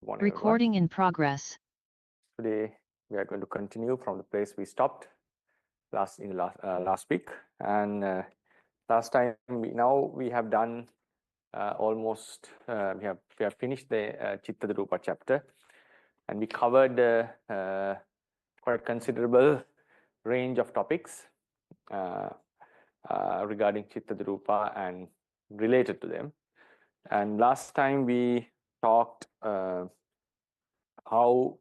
Morning, Recording in progress. Today we are going to continue from the place we stopped last week, and last time we have done almost we have finished the Chitta Rūpa chapter, and we covered quite considerable range of topics regarding Chitta Rūpa and related to them. And last time we talked how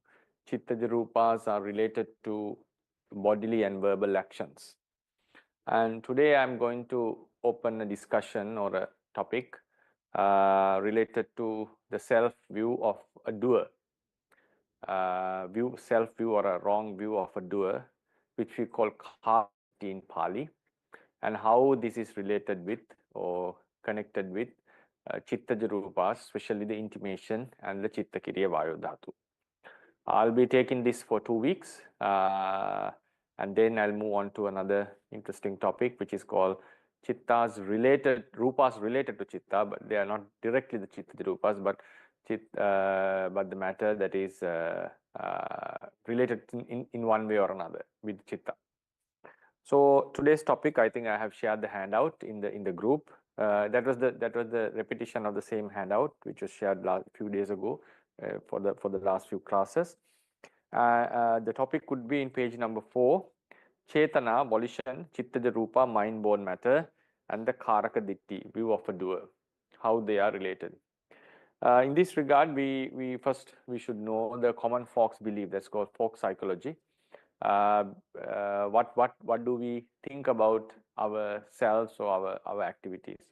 Chitta Rūpas are related to bodily and verbal actions. And today I'm going to open a discussion or a topic related to the self-view of a doer. Self-view or a wrong view of a doer, which we call karma in Pali, and how this is related with or connected with Chitta Rūpas, especially the intimation and the Chitta Kiriya Vayu Dhatu. I'll be taking this for 2 weeks, and then I'll move on to another interesting topic, which is called Rupas related to Chitta, but they are not directly the Chitta Rupas, but the matter that is related in one way or another with Chitta. So today's topic, I think I have shared the handout in the group. That was the repetition of the same handout which was shared a few days ago. For the last few classes. The topic could be in page number 4, Chetana, volition, Chitta Rūpa, mind-born matter, and the Karaka Ditti, view of a doer, how they are related. In this regard, we should know the common folks belief, that's called folk psychology. What do we think about ourselves or our activities?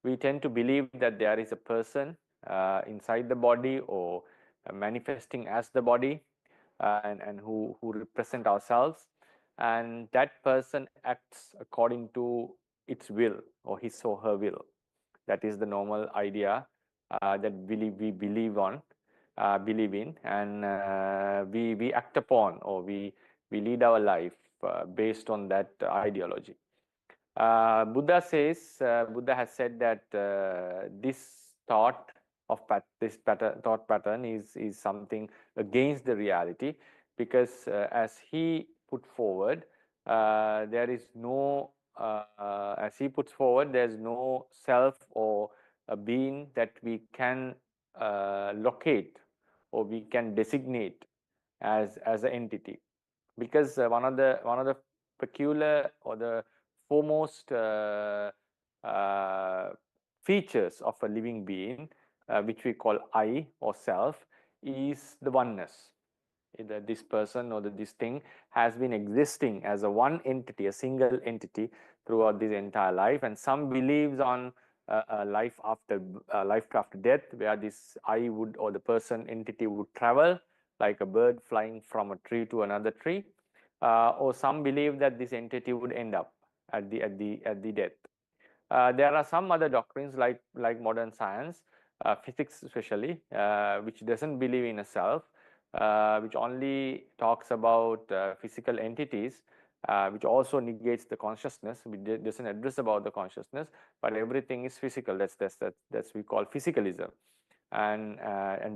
We tend to believe that there is a person inside the body or manifesting as the body, and who represent ourselves, and that person acts according to its will or his or her will. That is the normal idea that we believe in, and we act upon, or we lead our life based on that ideology. Buddha has said that this thought pattern is something against the reality, because as he put forward, there's no self or a being that we can locate or we can designate as an entity, because one of the peculiar or the foremost features of a living being, which we call I or self, is the oneness. Either this person or this thing has been existing as a one entity, a single entity throughout this entire life, and some believes on life after death, where this I would, or the person entity would travel like a bird flying from a tree to another tree, or some believe that this entity would end up at the death. There are some other doctrines like modern science, physics especially, which doesn't believe in a self, which only talks about physical entities, which also negates the consciousness, which doesn't address about the consciousness, but everything is physical. That's we call physicalism. And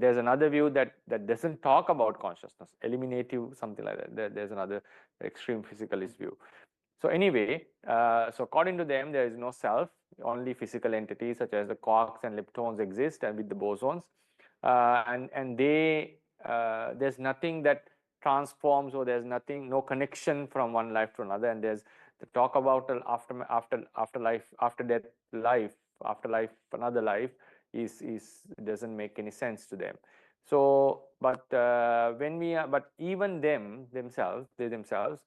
there's another view that doesn't talk about consciousness, eliminative, something like that. There's another extreme physicalist view. So anyway, so according to them, there is no self, only physical entities such as the quarks and leptons exist, and with the bosons, and there's nothing that transforms, or there's no connection from one life to another, and there's the talk about afterlife, after death life, afterlife, another life doesn't make any sense to them. So, but even they themselves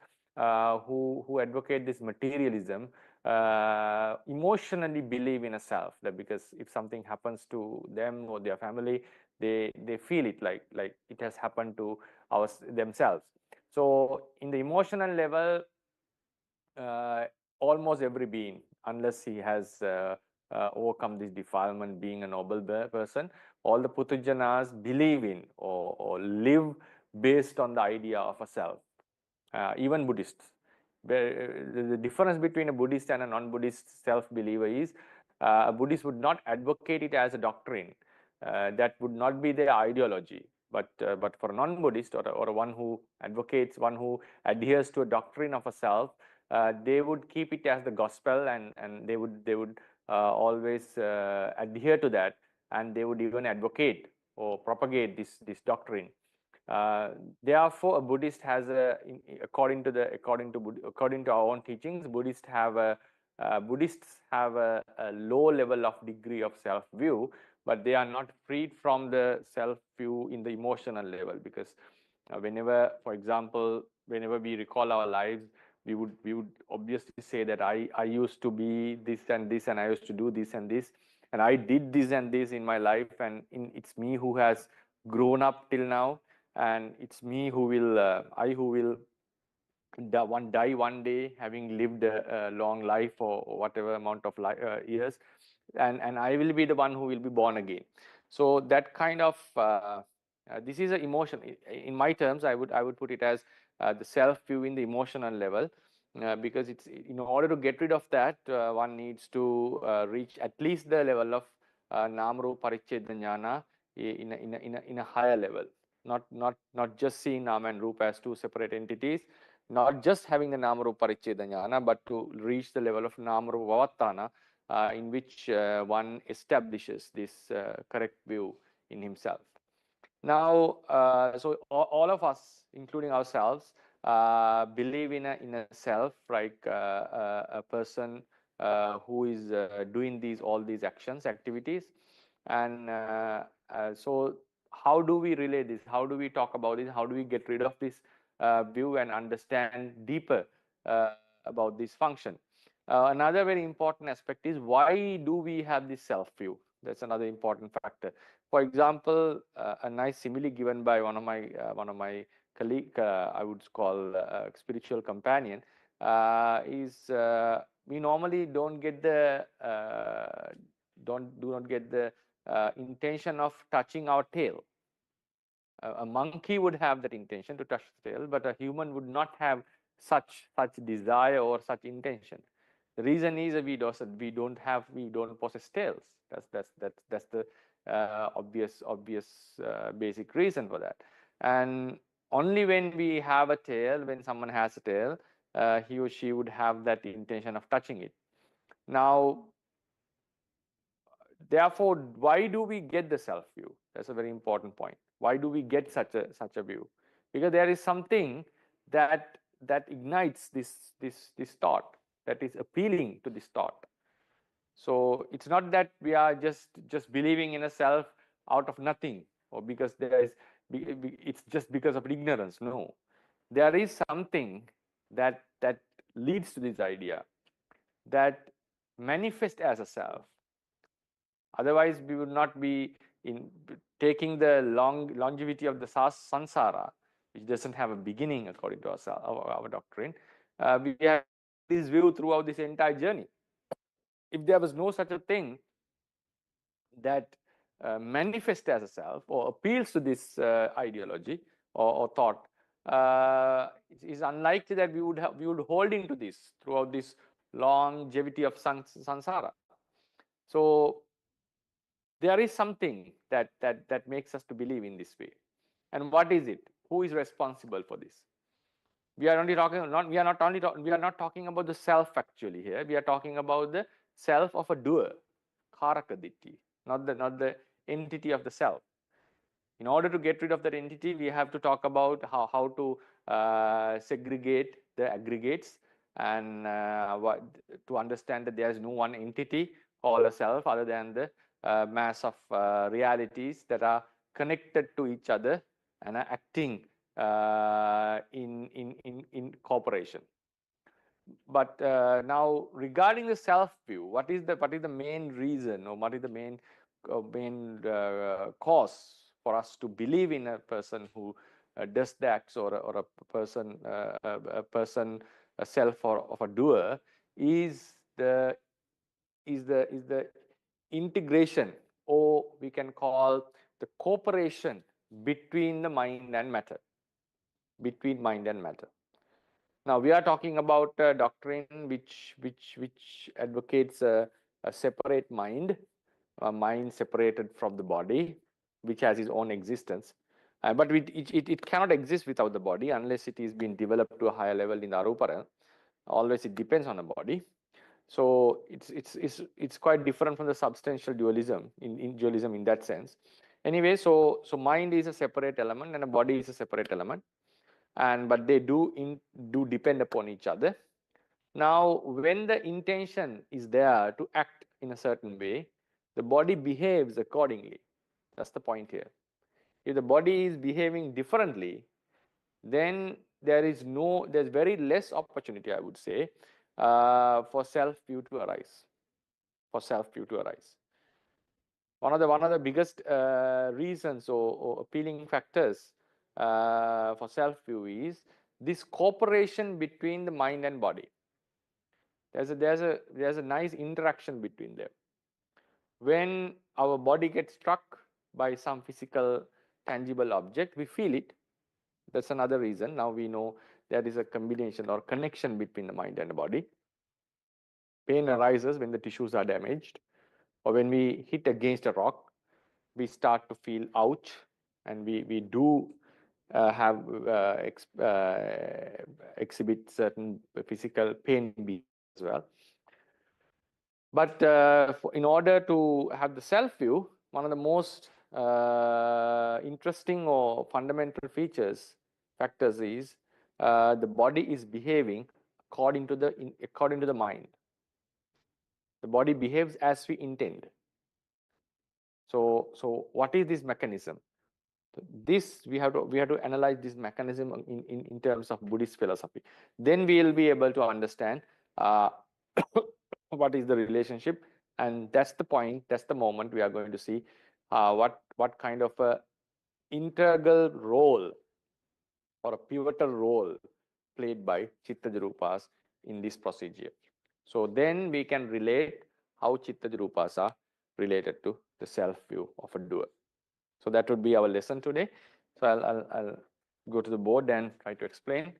who advocate this materialism emotionally believe in a self, that because if something happens to them or their family, they feel it like it has happened to themselves. So in the emotional level, almost every being, unless he has overcome this defilement, being a noble person, all the Putujanas believe in or live based on the idea of a self. Even Buddhists. The difference between a Buddhist and a non-Buddhist self-believer is a Buddhist would not advocate it as a doctrine, that would not be their ideology. But for a non-Buddhist or one who advocates, one who adheres to a doctrine of a self, they would keep it as the gospel, and they would always adhere to that, and they would even advocate or propagate this doctrine. Therefore, a Buddhist has according to our own teachings, Buddhists have a low level of degree of self view, but they are not freed from the self view in the emotional level, because whenever, for example, whenever we recall our lives, we would obviously say that I used to be this and this, and I used to do this and this, and I did this and this in my life, and it's me who has grown up till now, and it's me who will who will die one day, having lived a long life or whatever amount of years, and I will be the one who will be born again. So that kind of this is an emotion. In my terms, I would put it as the self view in the emotional level, because it's, in order to get rid of that, one needs to reach at least the level of Namru Paricheda Jnana in a higher level. Not just seeing Nama and Rupa as two separate entities, not just having the Namarupa Paricheda Jnana, but to reach the level of Namarupa Vattana, in which one establishes this correct view in himself. Now, so all of us, including ourselves, believe in a self, like a person who is doing all these activities, and so how do we relay this? How do we talk about this? How do we get rid of this view and understand deeper about this function? Another very important aspect is, why do we have this self view? That's another important factor. For example, a nice simile given by one of my colleague, I would call spiritual companion, is we normally don't get the do not get the intention of touching our tail. A monkey would have that intention to touch the tail, but a human would not have such desire or such intention. The reason is that we don't possess tails. That's the obvious basic reason for that. And only when we have a tail, when someone has a tail, he or she would have that intention of touching it. Now, therefore, why do we get the self view? That's a very important point. Why do we get such a view? Because there is something that ignites this thought, that is appealing to this thought. So it's not that we are just believing in a self out of nothing, or because it's just because of ignorance. No, there is something that leads to this idea, that manifests as a self. Otherwise, we would not be in taking the longevity of the samsara, which doesn't have a beginning according to our doctrine. We have this view throughout this entire journey. If there was no such a thing that manifests as a self or appeals to this ideology or thought, it is unlikely that we would hold into this throughout this longevity of samsara. So there is something that makes us to believe in this way. And what is it? Who is responsible for this? We are not talking about the self actually here. We are talking about the self of a doer, karaka ditti, not the entity of the self. In order to get rid of that entity, we have to talk about how to segregate the aggregates, and to understand that there is no one entity called a self other than the mass of realities that are connected to each other and are acting in cooperation. But now, regarding the self view, what is the main reason, or what is the main cause for us to believe in a person who does the acts, or a person a self of a doer, is the integration, or we can call the cooperation between the mind and matter, between mind and matter. Now, we are talking about a doctrine which advocates a separate mind, mind separated from the body, which has its own existence. But it cannot exist without the body unless it is being developed to a higher level in the Arupa realm. Always it depends on the body. So it's quite different from the substantial dualism in dualism in that sense. Anyway, so mind is a separate element and a body is a separate element, but they do depend upon each other. Now, when the intention is there to act in a certain way, the body behaves accordingly. That's the point here. If the body is behaving differently, then there's very less opportunity, I would say, for self-view to arise. One of the biggest reasons or appealing factors for self-view is this cooperation between the mind and body. There's a nice interaction between them. When our body gets struck by some physical tangible object, we feel it. That's another reason. Now we know there is a combination or connection between the mind and the body. Pain arises when the tissues are damaged, or when we hit against a rock, we start to feel ouch, and we do exhibit certain physical pain as well. But in order to have the self-view, one of the most interesting or fundamental factors is the body is behaving according to the mind. The body behaves as we intend. So what is this mechanism? This we have to analyze this mechanism in terms of Buddhist philosophy. Then we will be able to understand what is the relationship, and that's the point. That's the moment we are going to see what kind of a integral role or a pivotal role played by Chittaja Rupas in this procedure. So then we can relate how Chittaja Rupas are related to the self-view of a doer. So that would be our lesson today. So I'll go to the board and try to explain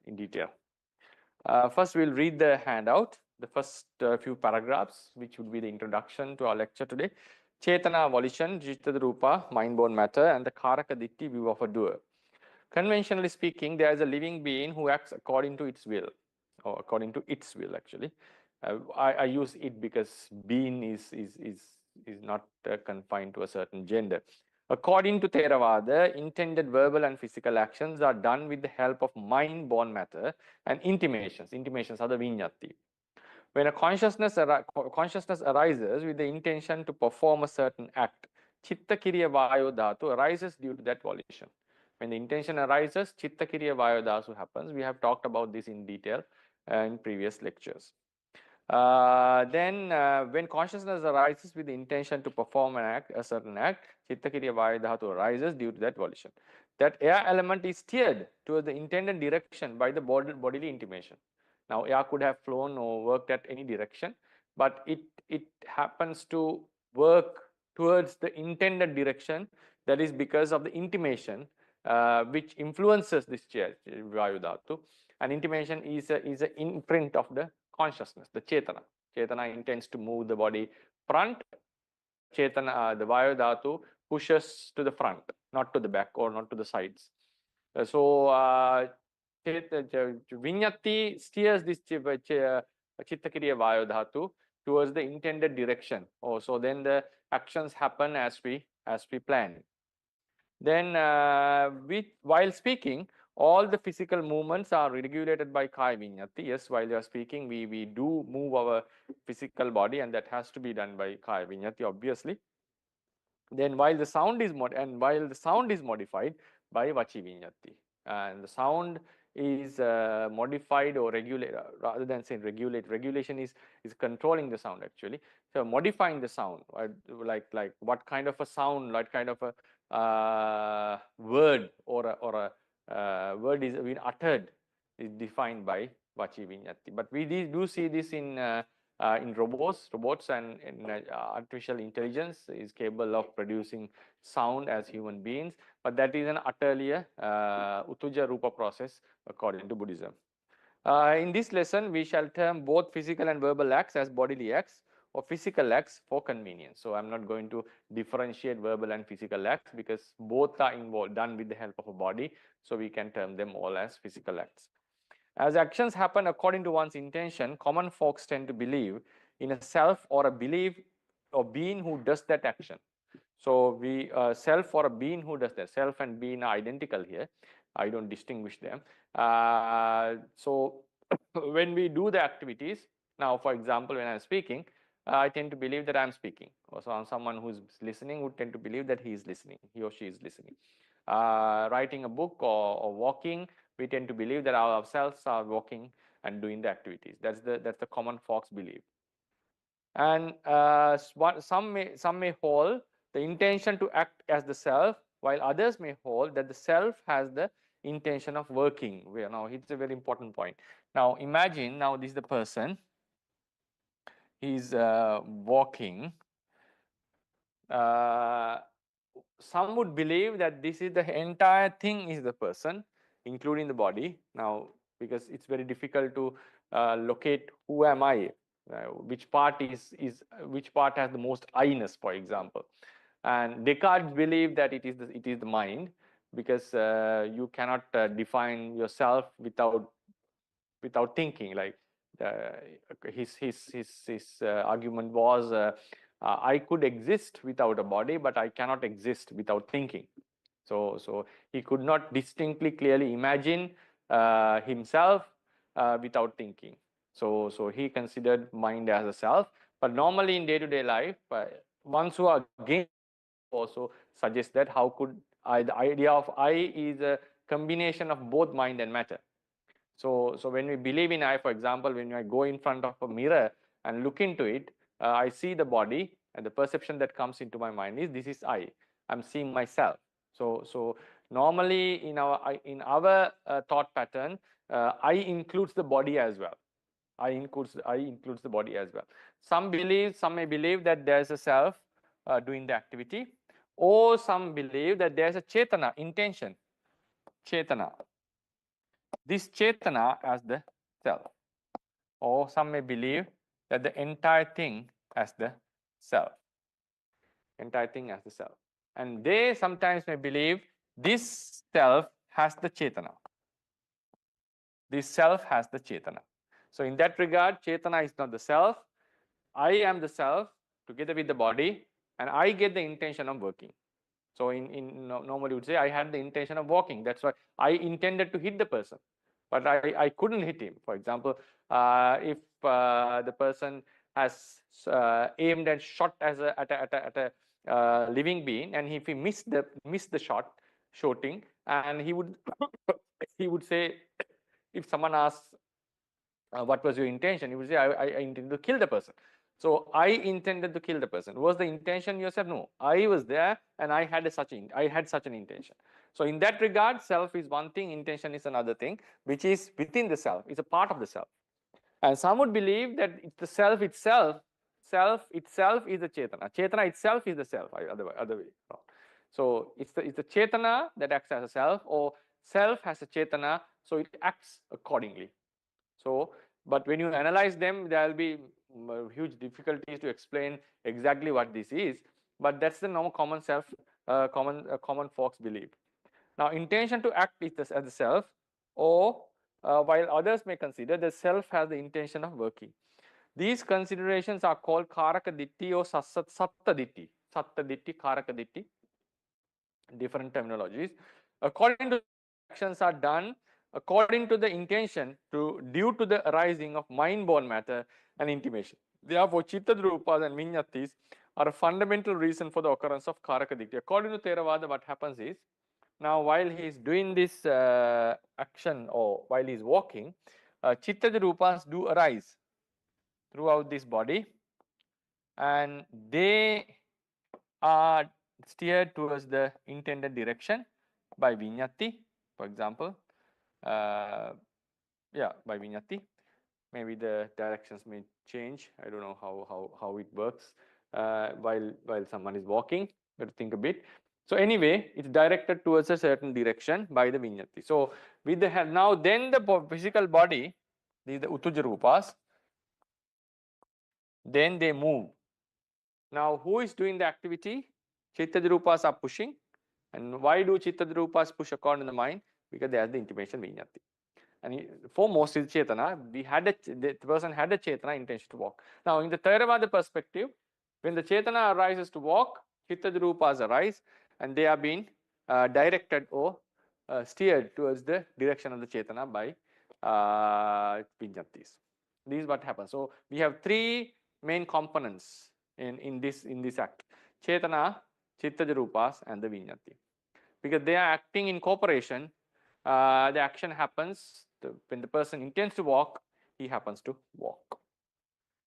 in detail. First, we'll read the handout, the first few paragraphs, which would be the introduction to our lecture today. Chetana volition, Chitta Rupa, mind-born matter, and the Karaka Ditti view of a doer. Conventionally speaking, there is a living being who acts according to its will, or according to its will, actually. I use it because being is not confined to a certain gender. According to Theravada, intended verbal and physical actions are done with the help of mind-born matter and intimations. Intimations are the viññati. When a consciousness arises with the intention to perform a certain act, chitta kiriya vayo dhatu arises due to that volition. When the intention arises, chitta kiriya vayo dhatu happens. We have talked about this in detail in previous lectures. Then when consciousness arises with the intention to perform a certain act, chitta kiriya vayo dhatu arises due to that volition. That air element is steered towards the intended direction by the bodily intimation. Now, air could have flown or worked at any direction, but it happens to work towards the intended direction. That is because of the intimation which influences this vayu dhatu. And intimation is an imprint of the consciousness, the chetana. Chetana intends to move the body front. Chetana, the vayu dhatu, pushes to the front, not to the back or not to the sides. Viññati steers this chitta kiriya vayu dhatu towards the intended direction. So then the actions happen as we plan. Then while speaking, all the physical movements are regulated by kaya viññati. Yes, while you are speaking, we do move our physical body, and that has to be done by kaya viññati, obviously. Then while the sound is modified by vachi viññati, and the sound is modified or regulated, rather than saying regulation is controlling the sound, actually. So modifying the sound, like what kind of a sound, what kind of a word or a word is being uttered is defined by vachi viññati. But we do see this in robots, and artificial intelligence is capable of producing sound as human beings, but that is an utterly Utuja Rupa process according to Buddhism. In this lesson, we shall term both physical and verbal acts as bodily acts, or physical acts for convenience. So I'm not going to differentiate verbal and physical acts because both are involved, done with the help of a body. So we can term them all as physical acts. As actions happen according to one's intention, common folks tend to believe in a self or a belief or being who does that action. So we self or a being who does that. Self and being are identical here. I don't distinguish them. So when we do the activities, now for example, when I'm speaking, I tend to believe that I'm speaking. Or so someone who's listening would tend to believe that he is listening, he or she is listening. Writing a book or walking, we tend to believe that ourselves are walking and doing the activities. That's the common folks belief. And some may hold the intention to act as the self, while others may hold that the self has the intention of working. Now it's a very important point. Now imagine, now this is the person, he's walking. Some would believe that this is the entire thing is the person, including the body. Now, because it's very difficult to locate who am I, which part which part has the most I-ness, for example. And Descartes believed that it is the mind, because you cannot define yourself without thinking. Like his argument was, I could exist without a body, but I cannot exist without thinking. So he could not distinctly, clearly imagine himself without thinking. So he considered mind as a self. But normally in day-to-day life, ones who are against also suggest that how could the idea of I is a combination of both mind and matter. So when we believe in I, for example, when I go in front of a mirror and look into it, I see the body, and the perception that comes into my mind is this is I. I'm seeing myself. So normally in our thought pattern, I includes the body as well. I includes the body as well. Some may believe that there's a self doing the activity, or some believe that there's a chetana, intention, chetana. This chetana as the self. Or some may believe that the entire thing as the self. Entire thing as the self. And they sometimes may believe this self has the chetana. This self has the chetana. So in that regard, chetana is not the self. I am the self together with the body, and I get the intention of working. So normally would say I had the intention of walking. That's why I intended to hit the person, but I couldn't hit him. For example, if the person has aimed and shot at a living being, and if he missed the shooting, and he would say, if someone asks what was your intention, he would say I intended to kill the person. So I intended to kill the person. Was the intention yourself? No, I was there and I had such an intention. So in that regard, self is one thing, intention is another thing, which is within the self, is a part of the self. And some would believe that the self itself is the chetana. Chetana itself is the self, other way. So it's the chetana that acts as a self, or self has a chetana, so it acts accordingly. So, but when you analyze them, there will be huge difficulties to explain exactly what this is. But that's the normal common self, common folks believe. Now, intention to act is as the self, or while others may consider the self has the intention of working. These considerations are called karaka ditti or satta ditti. Satta ditti, karaka ditti, different terminologies. According to actions are done according to the intention due to the arising of mind-born matter and intimation. Therefore, chitta rupas and viññattis are a fundamental reason for the occurrence of karaka ditti. According to Theravada, what happens is, now while he is doing this action, or while he is walking, chitta rupas do arise throughout this body, and they are steered towards the intended direction by viññatti, for example. By viññatti. Maybe the directions may change. I don't know how it works while someone is walking. Got to think a bit. So anyway, it's directed towards a certain direction by the viññatti. So with the now then the physical body, the Uttujja Rupas, then they move. Now, who is doing the activity? Chittajarupas are pushing. And why do Chittajarupas push according to the mind? Because they have the intimation vinyati. And foremost is Chetana. The person had a Chetana intention to walk. Now, in the Theravada perspective, when the Chetana arises to walk, Chittajarupas arise and they are being directed or steered towards the direction of the Chetana by Vinyatis. This is what happens. So, we have three main components in this act: Chetana, Chittajarupas, and the Vinyati. Because they are acting in cooperation, the action happens when the person intends to walk, he happens to walk.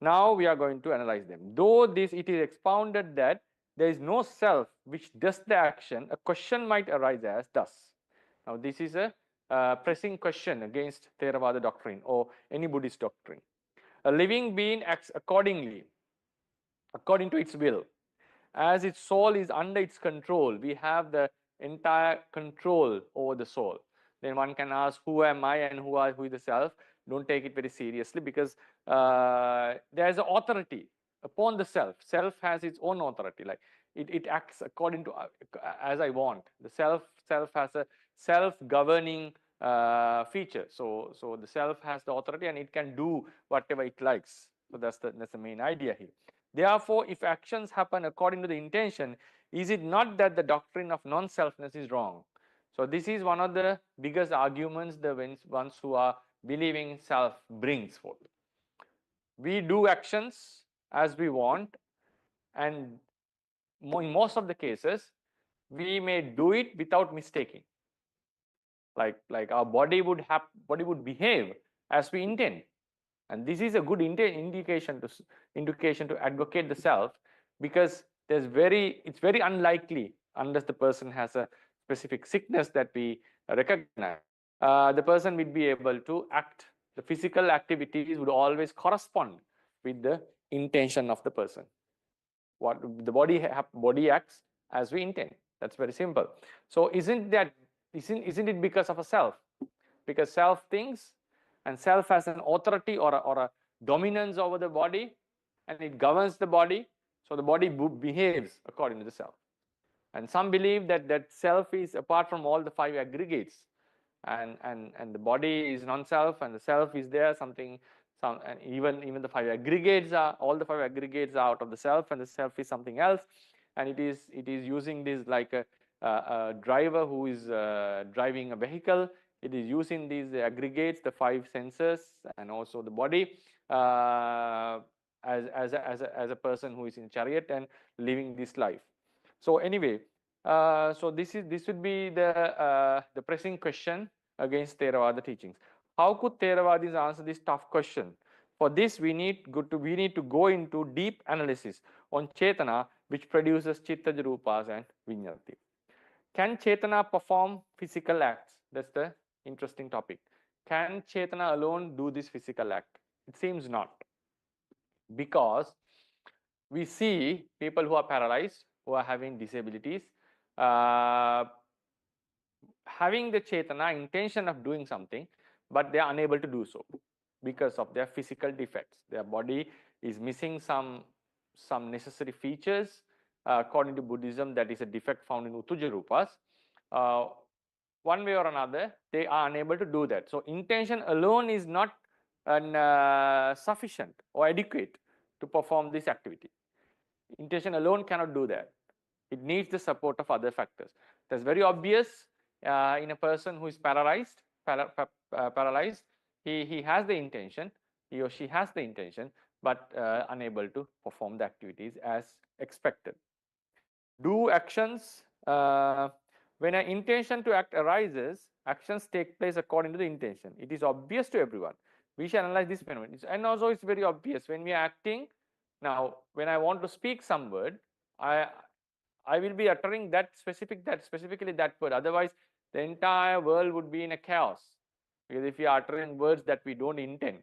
Now we are going to analyze them. Though it is expounded that there is no self which does the action, a question might arise as thus. Now this is a pressing question against Theravada doctrine or any Buddhist doctrine. A living being acts accordingly, according to its will. As its soul is under its control, we have the entire control over the soul. Then one can ask, who am I and who is the self? Don't take it very seriously, because there is an authority upon the self. Self has its own authority, like it acts according to as I want. The self has a self-governing feature. So the self has the authority and it can do whatever it likes. So that's the main idea here. Therefore, if actions happen according to the intention, is it not that the doctrine of non-selfness is wrong? So this is one of the biggest arguments the ones who are believing self brings forth. We do actions as we want, and in most of the cases, we may do it without mistaking. Like our body would behave as we intend. And this is a good indication to advocate the self, because it's very unlikely, unless the person has a specific sickness that we recognize, the person would be able to act. The physical activities would always correspond with the intention of the person. What the body acts as we intend. That's very simple. So isn't it because of a self? Because self thinks, and self has an authority or a dominance over the body, and it governs the body. So the body behaves according to the self. And some believe that self is apart from all the five aggregates, and the body is non-self, and the self is there, and even the five aggregates are out of the self, and the self is something else, and it is using this like a driver who is driving a vehicle. It is using these aggregates, the five senses, and also the body, as a person who is in chariot and living this life. So anyway, so this would be the pressing question against Theravada teachings. How could Theravadis answer this tough question? For this, we need to go into deep analysis on Chetana, which produces Chittajarupas and Vinyati. Can Chetana perform physical acts? That's the interesting topic. Can Chetana alone do this physical act? It seems not, because we see people who are paralyzed, who are having disabilities, having the Chetana intention of doing something, but they are unable to do so because of their physical defects. Their body is missing some necessary features. According to Buddhism, that is a defect found in Utthajarupas. One way or another, they are unable to do that. So intention alone is not sufficient or adequate to perform this activity. Intention alone cannot do that. It needs the support of other factors. That's very obvious in a person who is paralyzed. He has the intention, he or she has the intention, but unable to perform the activities as expected. Do actions, when an intention to act arises, actions take place according to the intention. It is obvious to everyone. We shall analyze this phenomenon. And also it's very obvious when we are acting. Now, when I want to speak some word, I will be uttering specifically that word. Otherwise, the entire world would be in a chaos. Because if you are uttering words that we don't intend,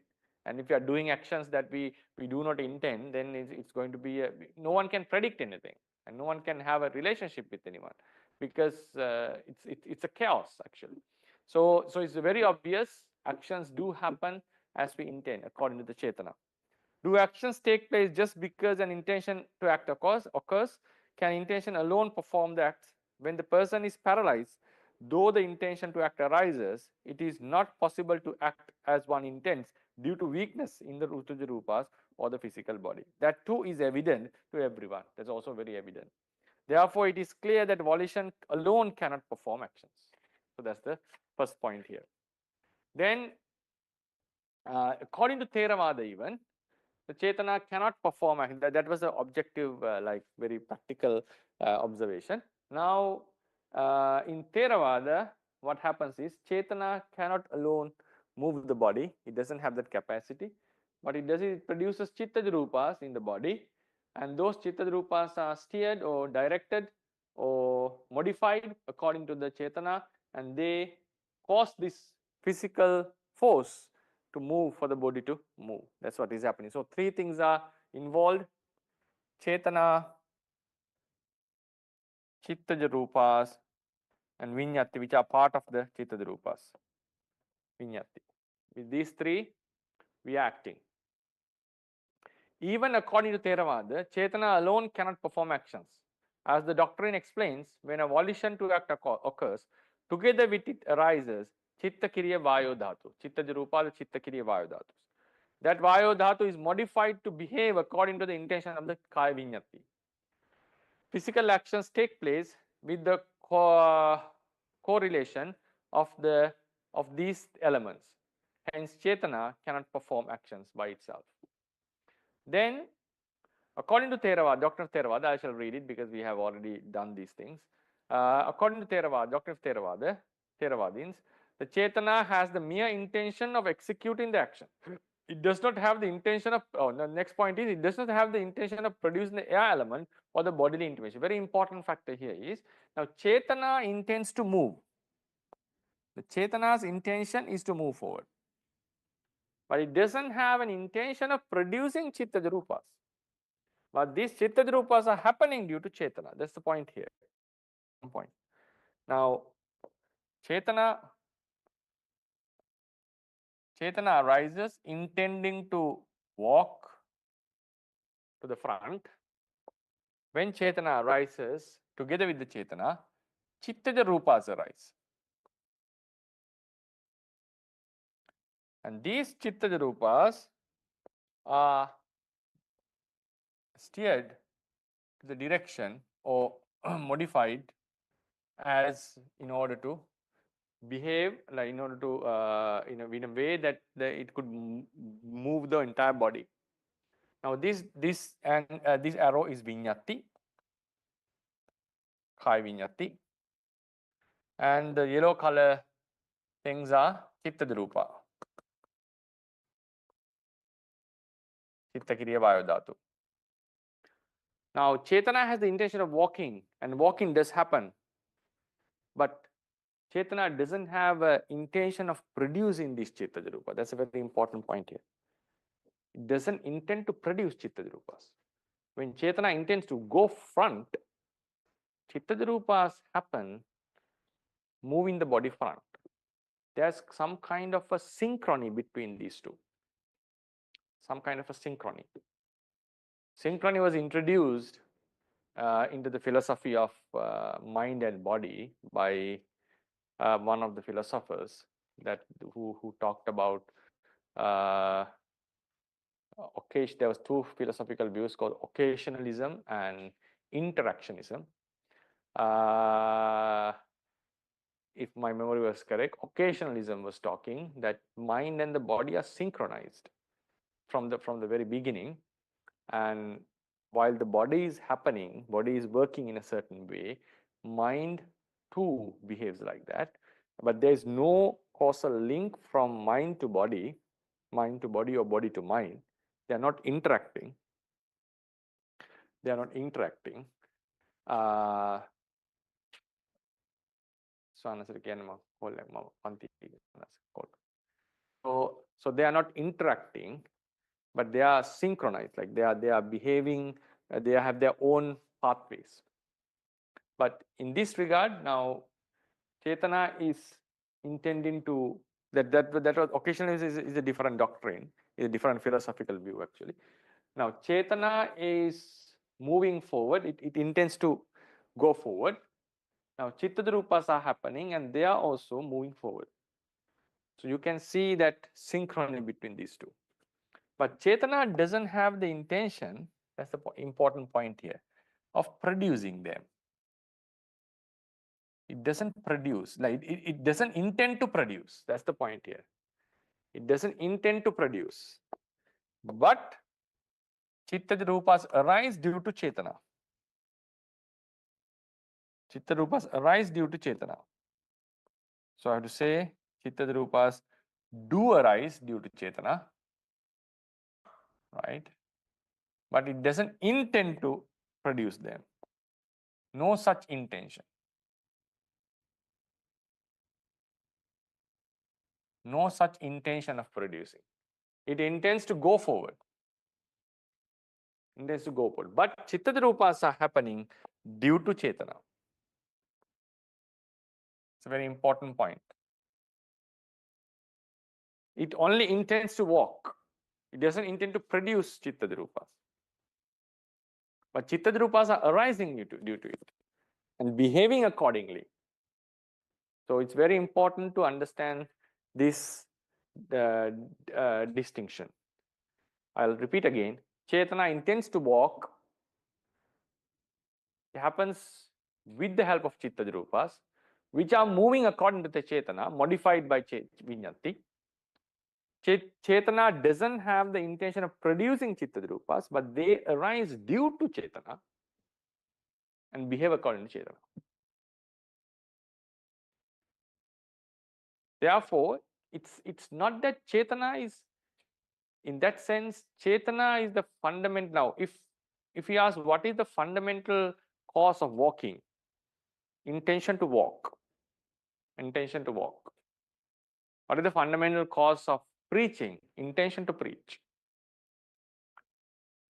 and if you are doing actions that we do not intend, then it's going to be no one can predict anything, and no one can have a relationship with anyone, because it's a chaos actually. So it's very obvious actions do happen as we intend according to the Chetana. Do actions take place just because an intention to act occurs? Can intention alone perform the acts? When the person is paralyzed, though the intention to act arises, it is not possible to act as one intends due to weakness in the Rupas or the physical body. That too is evident to everyone. That's also very evident. Therefore, it is clear that volition alone cannot perform actions. So that's the first point here. Then, according to Theravada even, the Chetana cannot perform action. That was an objective, like very practical observation. Now, in Theravada, what happens is Chetana cannot alone move the body. It doesn't have that capacity. What it does is it produces Chittad Rupas in the body, and those Chittad Rupas are steered or directed or modified according to the Chetana, and they cause this physical force to move, for the body to move. That's what is happening. So three things are involved: Chetana, Chittaja Rupas, and Vinyati, which are part of the Chittaja Rupas. Vinyati. With these three, we are acting. Even according to Theravada, Chetana alone cannot perform actions. As the doctrine explains, when a volition to act occurs, together with it arises Chitta Kriya Vayo Dhatu. Chittaja Rupa, Chitta Kriya Vayo Dhatus. That Vayo Dhatu is modified to behave according to the intention of the Kaya Vinyati. Physical actions take place with the correlation of these elements. Hence, Chetana cannot perform actions by itself. Then, according to Theravada, Doctrine of Theravada, I shall read it because we have already done these things. According to Theravada, Doctrine of Theravada, Theravadins, the Chetana has the mere intention of executing the action. It does not have the intention of, the next point is, it does not have the intention of producing the air element or the bodily intimation. Very important factor here is, now Chetana intends to move. The Chetana's intention is to move forward. But it doesn't have an intention of producing Chittaja Rupas. But these Chittaja Rupas are happening due to Chetana. That's the point here. Point. Now, Chetana arises intending to walk to the front. When Chetana arises, together with the Chetana, Chittaja Rupas arise. And these Chittaja Rupas are steered to the direction or modified as in order to behave, like in order to in a way that it could move the entire body. Now this arrow is Vinyati, Kaya Vinyati, and the yellow color things are Chittaja Rupa, Chitta Kriya Vayo Dhatu. Now Chetana has the intention of walking, and walking does happen, but Chetana doesn't have an intention of producing this Chittaja Rupa. That's a very important point here. It doesn't intend to produce Chittaja Rupas. When Chetana intends to go front, Chittaja Rupas happen moving the body front. There's some kind of a synchrony between these two. Some kind of a synchrony. Synchrony was introduced into the philosophy of mind and body by one of the philosophers who talked about occasion. There was two philosophical views called occasionalism and interactionism. If my memory was correct, occasionalism was talking that mind and the body are synchronized from the very beginning, and while the body is happening, body is working in a certain way, mind too behaves like that, but there is no causal link from mind to body or body to mind. They are not interacting. They are not interacting. So they are not interacting, but they are synchronized, like they are behaving, they have their own pathways. But in this regard, now Chetana is intending to that was occasionally is a different doctrine. It's a different philosophical view actually. Now, Chetana is moving forward, it intends to go forward. Now, Chittarupas are happening and they are also moving forward. So, you can see that synchrony between these two. But Chetana doesn't have the intention, that's the important point here, of producing them. It doesn't produce, like it doesn't intend to produce. That's the point here. It doesn't intend to produce. But Chittarupas arise due to Chetana. Chittarupas arise due to Chetana. So I have to say Chittarupas do arise due to Chetana, right? But it doesn't intend to produce them. No such intention. No such intention of producing. It intends to go forward. Intends to go forward. But Chittarupas are happening due to Chetana. It's a very important point. It only intends to walk. It doesn't intend to produce Chittarupas. But Chittarupas are arising due to it and behaving accordingly. So it's very important to understand this distinction. I'll repeat again. Chetana intends to walk. It happens with the help of Chittarupas, which are moving according to the Chetana, modified by Vignati. Chetana doesn't have the intention of producing Chittarupas, but they arise due to Chetana and behave according to Chetana. Therefore, it's not that Chetana is, in that sense, Chetana is the fundamental. Now, if we ask what is the fundamental cause of walking, intention to walk. Intention to walk. What is the fundamental cause of preaching? Intention to preach.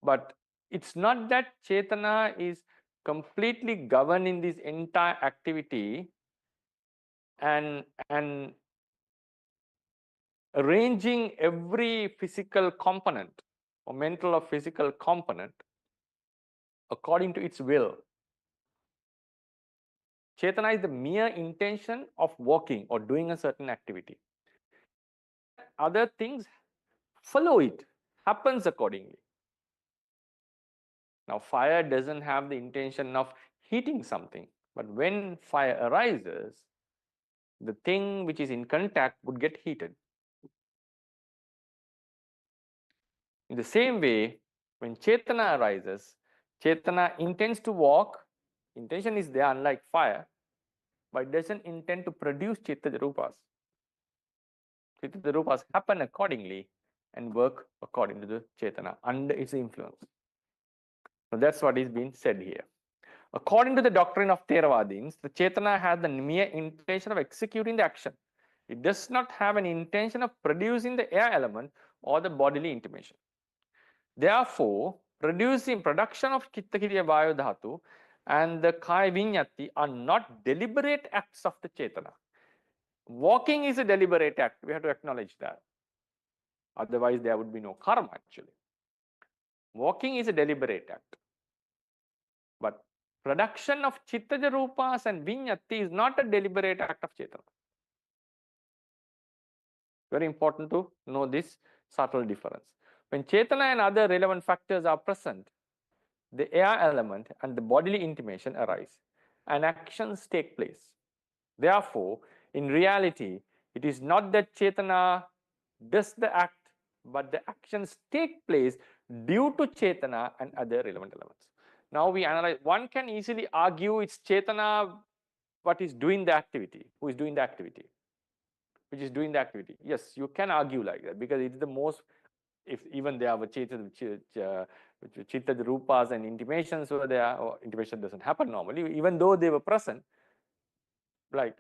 But it's not that Chetana is completely governing this entire activity and arranging every physical component or mental or physical component according to its will. Chetana is the mere intention of walking or doing a certain activity. Other things follow it, happens accordingly. Now, fire doesn't have the intention of heating something, but when fire arises, the thing which is in contact would get heated. In the same way, when Chetana arises, Chetana intends to walk. Intention is there, unlike fire, but it doesn't intend to produce Chittarupas. Chittarupas happen accordingly and work according to the Chetana under its influence. So that's what is being said here. According to the doctrine of Theravadins, the Chetana has the mere intention of executing the action. It does not have an intention of producing the air element or the bodily intimation. Therefore, production of Chitta-Kriya Vayu Dhatu and the Kaya Viññati are not deliberate acts of the Chetana. Walking is a deliberate act. We have to acknowledge that. Otherwise, there would be no karma actually. Walking is a deliberate act. But production of Chittaja Rupas and Viññati is not a deliberate act of Chetana. Very important to know this subtle difference. When Chetana and other relevant factors are present, the air element and the bodily intimation arise and actions take place. Therefore, in reality, it is not that Chetana does the act, but the actions take place due to Chetana and other relevant elements. Now we analyze, one can easily argue it's Chetana what is doing the activity, who is doing the activity, which is doing the activity. Yes, you can argue like that because it is the most, if even there were Chitta Rupas and intimations were there, or intimation doesn't happen normally, even though they were present, like,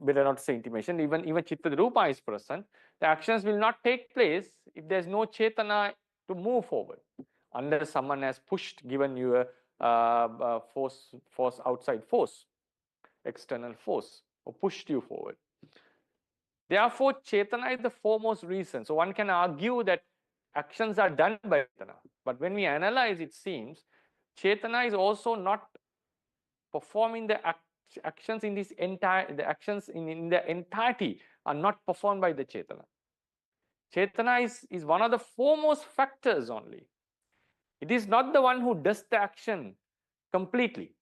better not say intimation, even Chitta Rupa is present, the actions will not take place if there's no Chetana to move forward, unless someone has pushed, given you a outside force, external force, or pushed you forward. Therefore, Chetana is the foremost reason. So one can argue that actions are done by Chetana. But when we analyze, it seems Chetana is also not performing the actions in this entire, the actions in the entirety are not performed by the Chetana. Chetana is one of the foremost factors only. It is not the one who does the action completely.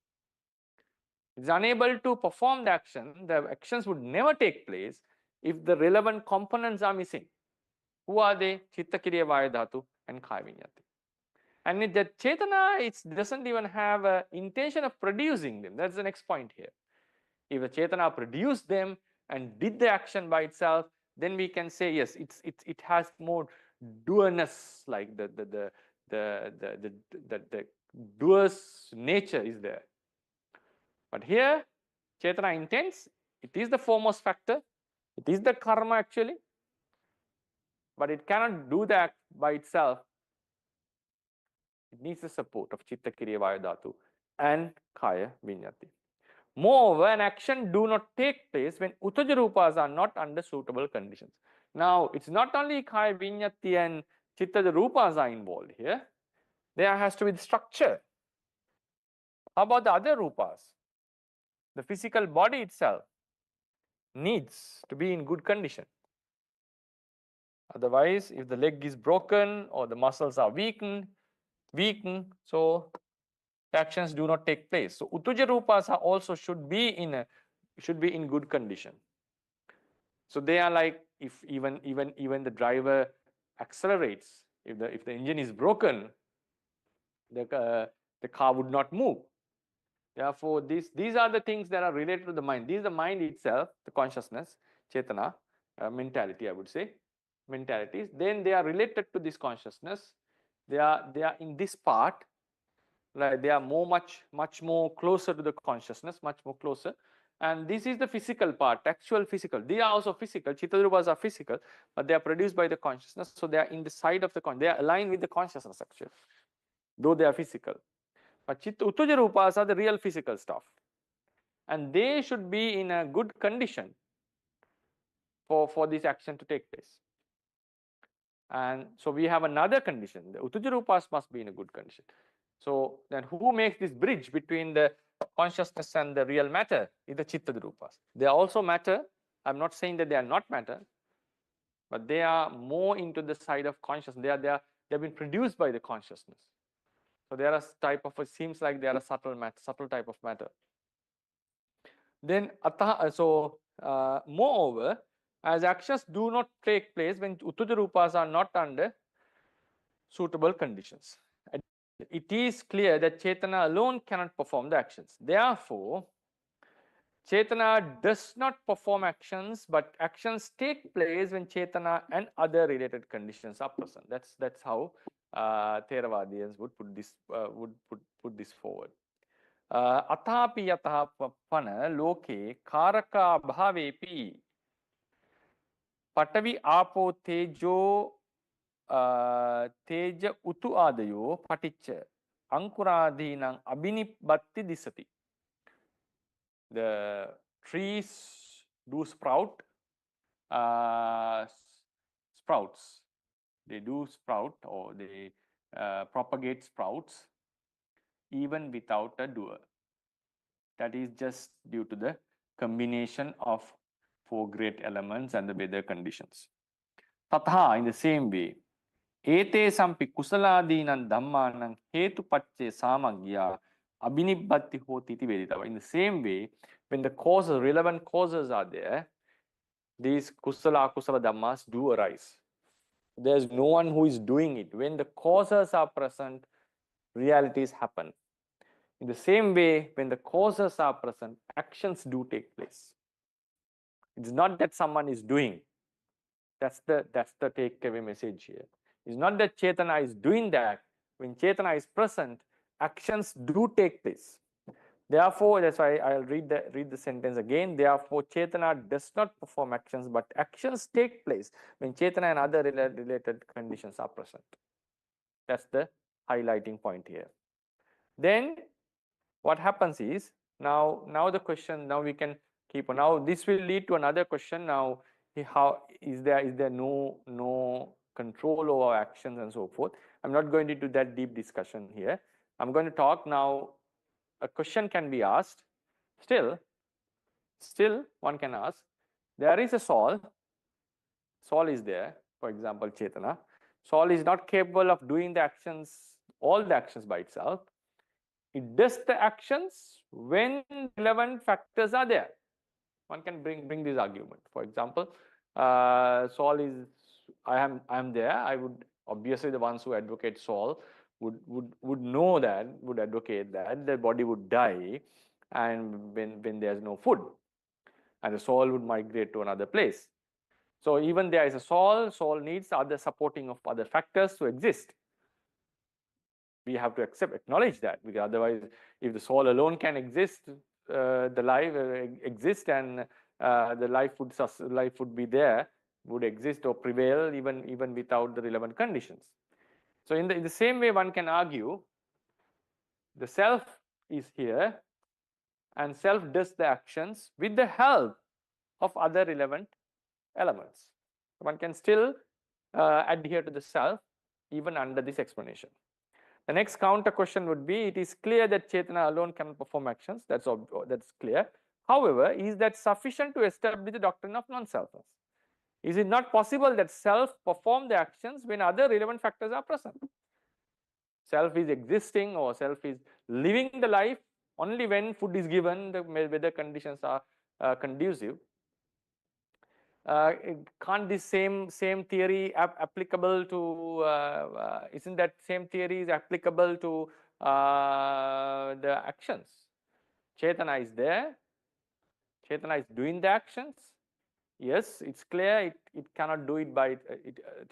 It is unable to perform the action. The actions would never take place if the relevant components are missing. Who are they? Chitta, Kriya, Vaya Dhatu and Kaya Vinyati. And the Chetana, it doesn't even have an intention of producing them. That's the next point here. If the Chetana produced them and did the action by itself, then we can say yes, it has more doerness, like the doer's nature is there. But here, Chetana intends, it is the foremost factor, it is the karma actually, but it cannot do that by itself. It needs the support of Chitta, Kriya, Vaya Dhatu and Kaya Vinyati. Moreover, an action do not take place when Uttaja Rupas are not under suitable conditions. Now, it's not only Kaya Vinyati and Chitta Rupas are involved here. There has to be the structure. How about the other Rupas? The physical body itself needs to be in good condition. Otherwise, if the leg is broken or the muscles are weakened, so the actions do not take place. So Uttaja Rupas are also should be in good condition. So they are like, if even the driver accelerates, if the engine is broken, the car would not move. Therefore, these are the things that are related to the mind. These are the mind itself, the consciousness, Chetana, mentality, I would say, mentalities. Then they are related to this consciousness. They are in this part, like they are much more closer to the consciousness, much more closer. And this is the physical part, actual physical. They are also physical. Chittarupas are physical, but they are produced by the consciousness. So they are in the side of the they are aligned with the consciousness actually, though they are physical. But Uttaja Rupas are the real physical stuff. And they should be in a good condition for this action to take place. And so we have another condition. The Uttaja Rupas must be in a good condition. So then who makes this bridge between the consciousness and the real matter is the Chitta Rupas. They are also matter. I'm not saying that they are not matter, but they are more into the side of consciousness. They've been produced by the consciousness. So they are a type of, it seems like they are a subtle type of matter. Then moreover, as actions do not take place when Uttaja Rupas are not under suitable conditions. It is clear that Chetana alone cannot perform the actions. Therefore, Chetana does not perform actions, but actions take place when Chetana and other related conditions are present. That's how Theravadians would put this forward. Athapi yatha pana loke karaka bhavepi patavi apo tejo teja utu adayo paticca ankuradhinam abhinibbatti disati. The trees do sprouts. They do sprout, or they propagate sprouts even without a doer. That is just due to the combination of 4 great elements and the weather conditions. Tatha, in the same way, ete sampi kusaladinam dhammanam hetupacce samagya abhinibbatti hoti iti veditava. In the same way, when the causes, relevant causes are there, these kusala dhammas do arise. There's no one who is doing it. When the causes are present, realities happen. In the same way, when the causes are present, actions do take place. It's not that someone is doing. That's the takeaway message here. It's not that Chetana is doing that. When Chetana is present, actions do take place. Therefore, that's why I'll read the sentence again. Therefore, Chetana does not perform actions, but actions take place when Chetana and other related conditions are present. That's the highlighting point here. Then what happens is, now the question, now we can keep on. Now this will lead to another question. Now, how is there no control over actions and so forth. I'm not going into that deep discussion here. I'm going to talk now. A question can be asked. Still one can ask, there is a soul is there, for example Chetana. Soul is not capable of doing the actions, all the actions by itself. It does the actions when relevant factors are there. One can bring this argument. For example, soul is, I am there. I would, obviously the ones who advocate soul would know that, would advocate that the body would die, and when there's no food, and the soul would migrate to another place. So even there is a soul needs other supporting of other factors to exist. We have to acknowledge that, because otherwise, if the soul alone can exist, the life exist, and the life would be there, would exist or prevail even without the relevant conditions. So in the same way, one can argue the self is here, and self does the actions with the help of other relevant elements. One can still adhere to the self even under this explanation. The next counter question would be, it is clear that Chetana alone cannot perform actions. That's clear. However, is that sufficient to establish the doctrine of non-selfness? Is it not possible that self perform the actions when other relevant factors are present? Self is existing, or self is living the life only when food is given, the weather conditions are conducive. Can't this same theory applicable to, isn't that same theory is applicable to the actions? Chetana is there, Chetana is doing the actions. Yes, it's clear it cannot do it by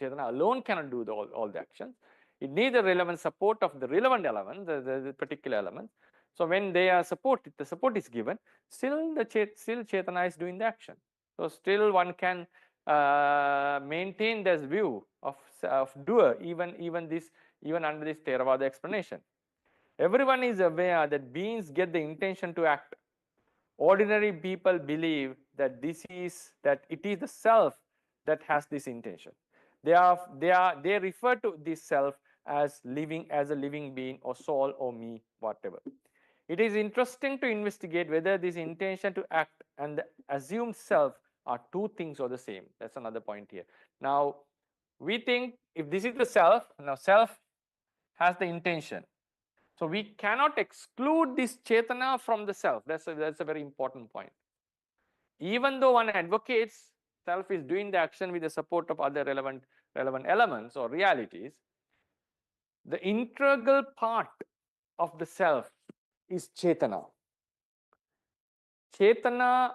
Chetana alone cannot do all the actions. It needs the relevant support of the relevant element, the particular element. So when they are supported, the support is given, still Chetana is doing the action. So still one can maintain this view of doer even under this Theravada explanation. Everyone is aware that beings get the intention to act. Ordinary people believe that it is the self that has this intention. They refer to this self as a living being, or soul, or me, whatever. It is interesting to investigate whether this intention to act and the assumed self are two things or the same. That's another point here. Now, we think if this is the self, now self has the intention. So we cannot exclude this Chetana from the self. That's a very important point. Even though one advocates self is doing the action with the support of other relevant elements or realities, the integral part of the self is Chetana. Chetana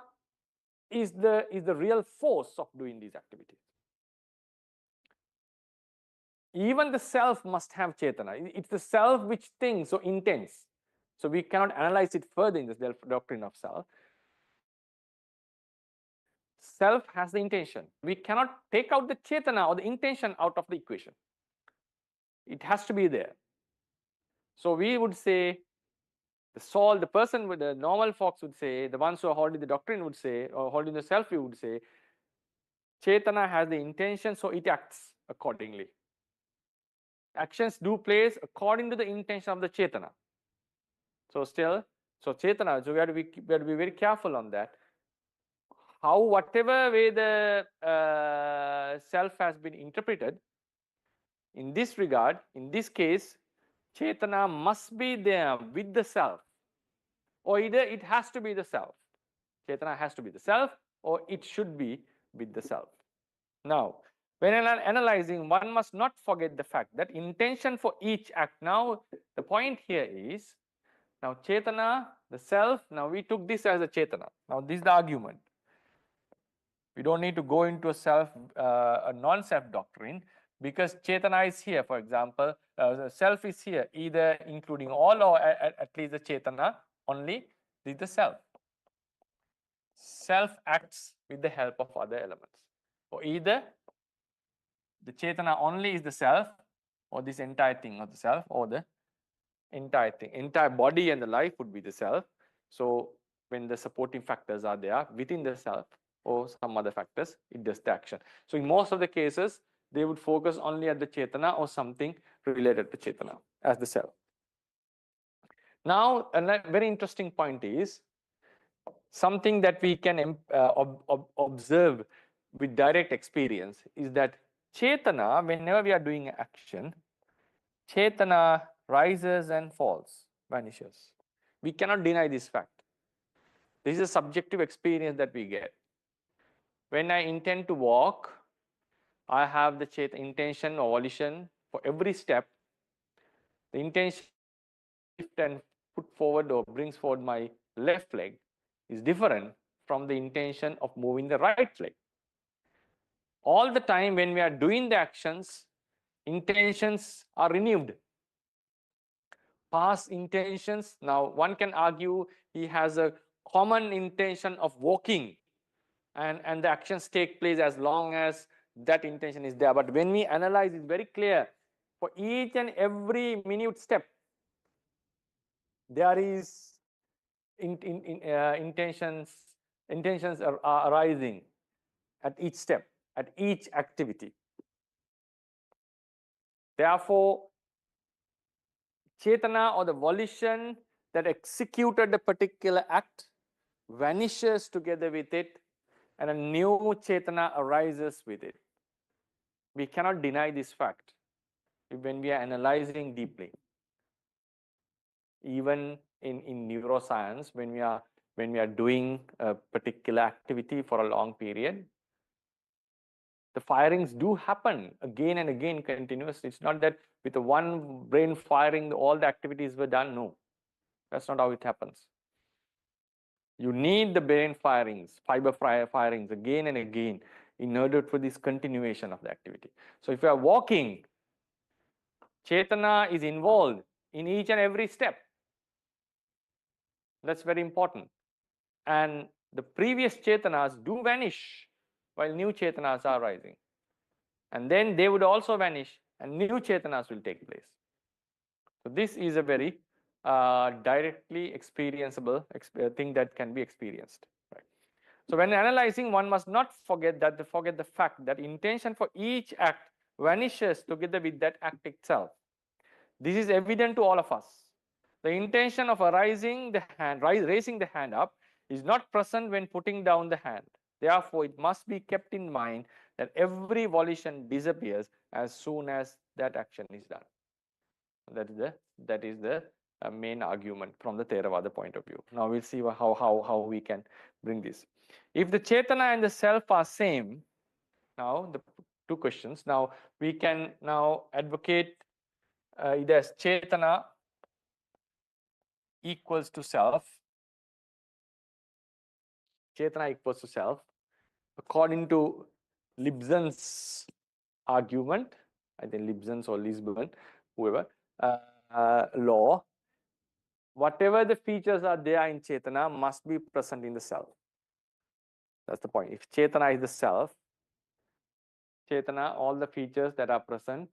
is the real force of doing these activities. Even the self must have Chetana. It's the self which thinks or intends. So we cannot analyze it further in this doctrine of self. Self has the intention. We cannot take out the Chetana or the intention out of the equation. It has to be there. So we would say the soul, the person with the normal folks would say, the ones who are holding the doctrine would say, or holding the self view would say, Chetana has the intention, so it acts accordingly. Actions do place according to the intention of the Chetana. So Chetana, so we have to be very careful on that. Whatever way the self has been interpreted, in this regard, in this case, Chetana must be there with the self, or either it has to be the self. Chetana has to be the self, or it should be with the self. Now, when analyzing, one must not forget the fact that intention for each act. Now, the point here is, now Chetana, the self, now we took this as a Chetana. Now, this is the argument. We don't need to go into a non-self doctrine, because Chetana is here, for example, the self is here, either including all or at least the Chetana only, this is the self. Self acts with the help of other elements. Or either the Chetana only is the self, or this entire thing of the self, or the entire thing, entire body and the life would be the self. So when the supporting factors are there within the self, or some other factors, it does the action. So in most of the cases, they would focus only at the Chetana or something related to Chetana as the self. Now, a very interesting point is something that we can observe with direct experience is that Chetana, whenever we are doing action, Chetana rises and falls, vanishes. We cannot deny this fact. This is a subjective experience that we get. When I intend to walk, I have the intention or volition for every step. The intention lift and put forward or brings forward my left leg is different from the intention of moving the right leg. All the time when we are doing the actions, intentions are renewed. Past intentions, now one can argue he has a common intention of walking, and the actions take place as long as that intention is there. But when we analyze, it's very clear for each and every minute step, there is intentions are arising at each step, at each activity. Therefore, Chetana or the volition that executed the particular act vanishes together with it, and a new Chetana arises with it. We cannot deny this fact when we are analyzing deeply. Even in neuroscience, when we are doing a particular activity for a long period, the firings do happen again and again continuously. It's not that with the one brain firing all the activities were done. No, that's not how it happens. You need the brain firings, fiber firings again and again in order for this continuation of the activity. So if you are walking, Chetana is involved in each and every step. That's very important. And the previous Chetanas do vanish while new Chetanas are rising. And then they would also vanish and new Chetanas will take place. So this is a very directly experienceable thing that can be experienced. Right? So when analyzing, one must not forget the fact that intention for each act vanishes together with that act itself. This is evident to all of us. The intention of raising the hand up is not present when putting down the hand. Therefore, it must be kept in mind that every volition disappears as soon as that action is done. That is the main argument from the Theravada point of view. Now we'll see how we can bring this. If the Chetana and the self are same, now the two questions. Now we can now advocate either as Chetana equals to self. Chetana equals to self. According to Libson's argument, I think Libson's or Lisbon, whoever, law, whatever the features are there in Chetana must be present in the self. That's the point. If Chetana is the self, Chetana, all the features that are present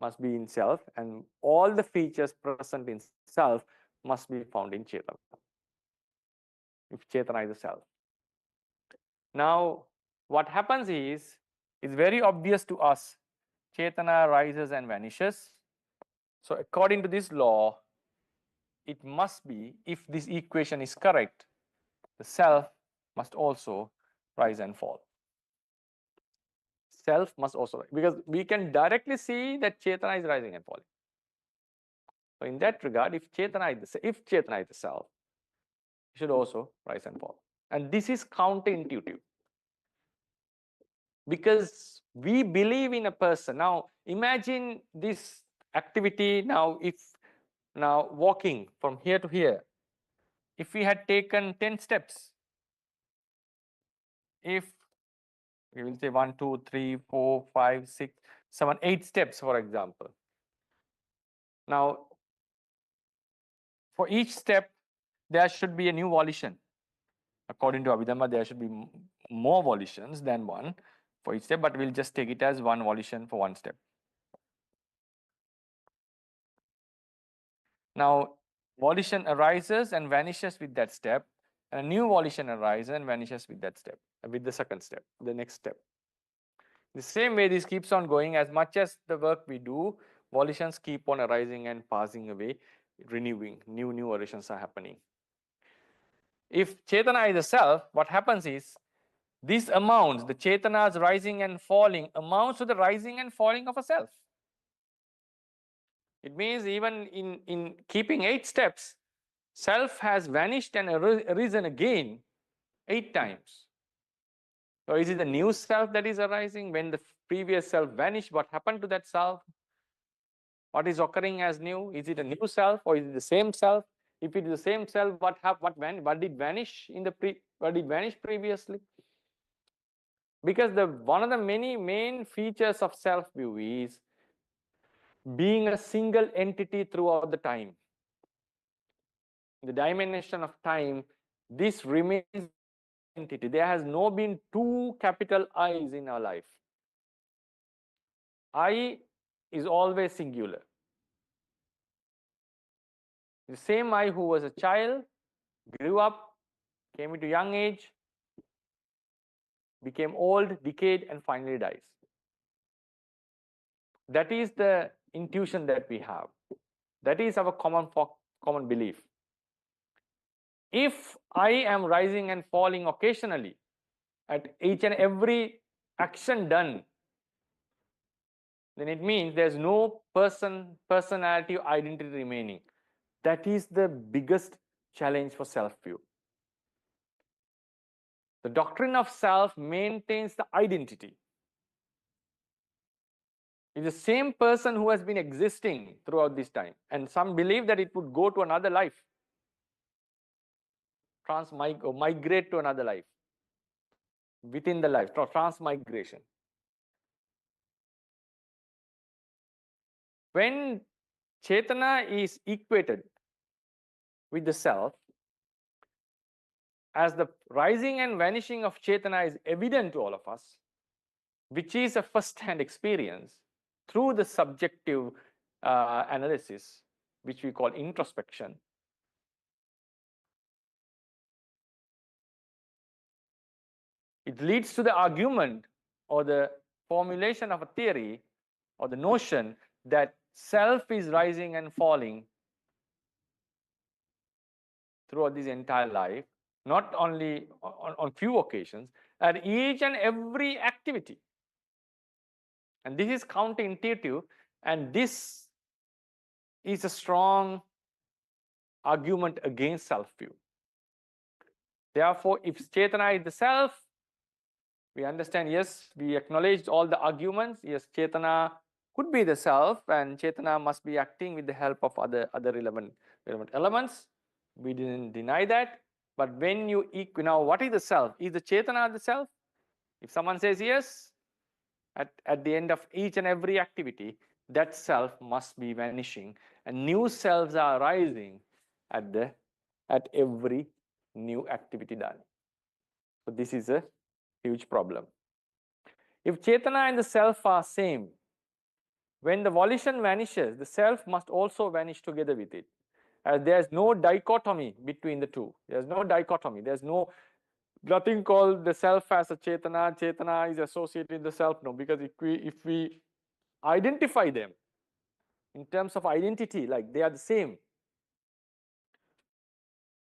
must be in self, and all the features present in self must be found in Chetana. If Chetana is the self. Now, what happens is, it's very obvious to us, Chetana rises and vanishes. So according to this law, it must be, if this equation is correct, the self must also rise and fall. Self must also, because we can directly see that Chetana is rising and falling. So in that regard, if Chetana is the self, it should also rise and fall. And this is counterintuitive, because we believe in a person. Now imagine this activity. Now if walking from here to here, if we had taken 10 steps, if we will say 1, 2, 3, 4, 5, 6, 7, 8 steps, for example. Now, for each step, there should be a new volition. According to Abhidhamma, there should be more volitions than one for each step, but we'll just take it as one volition for one step. Now, volition arises and vanishes with that step. and a new volition arises and vanishes with that step, with the second step, the next step. The same way this keeps on going. As much as the work we do, volitions keep on arising and passing away, renewing, new volitions are happening. If Chetana is a self, what happens is, this amounts, the Chetana's rising and falling amounts to the rising and falling of a self. It means even in keeping 8 steps, self has vanished and arisen again 8 times. So is it the new self that is arising? When the previous self vanished, what happened to that self? What is occurring as new? Is it a new self or is it the same self? If it is the same self, what did vanish in the what did vanish previously? Because one of the many main features of self-view is being a single entity throughout the time. The dimension of time, this remains entity. There has no been 2 capital I's in our life. I is always singular. The same I who was a child, grew up, came into young age, became old, decayed, and finally dies. That is the intuition that we have. That is our common belief. If I am rising and falling occasionally at each and every action done, then it means there's no personality or identity remaining. That is the biggest challenge for self-view. The doctrine of self maintains the identity. It's the same person who has been existing throughout this time. And some believe that it would go to another life, migrate to another life, within the life, transmigration. When Chetana is equated with the self, as the rising and vanishing of Chetana is evident to all of us, which is a first-hand experience through the subjective analysis, which we call introspection. It leads to the argument or the formulation of a theory or the notion that self is rising and falling throughout this entire life, not only on few occasions, at each and every activity. And this is counterintuitive, and this is a strong argument against self-view. Therefore, if Chetana is the self, we understand, yes, we acknowledged all the arguments. Yes, Chetana could be the self, and Chetana must be acting with the help of other relevant elements. We didn't deny that. But when you now, what is the self? Is the Chetana the self? If someone says yes, at the end of each and every activity, that self must be vanishing, and new selves are arising at every new activity done. So this is a huge problem. If Chetana and the self are same, when the volition vanishes, the self must also vanish together with it. As there's no dichotomy between the two. There's no dichotomy. There's nothing called the self as a Chetana. Chetana is associated with the self. No, because if we identify them in terms of identity, like they are the same,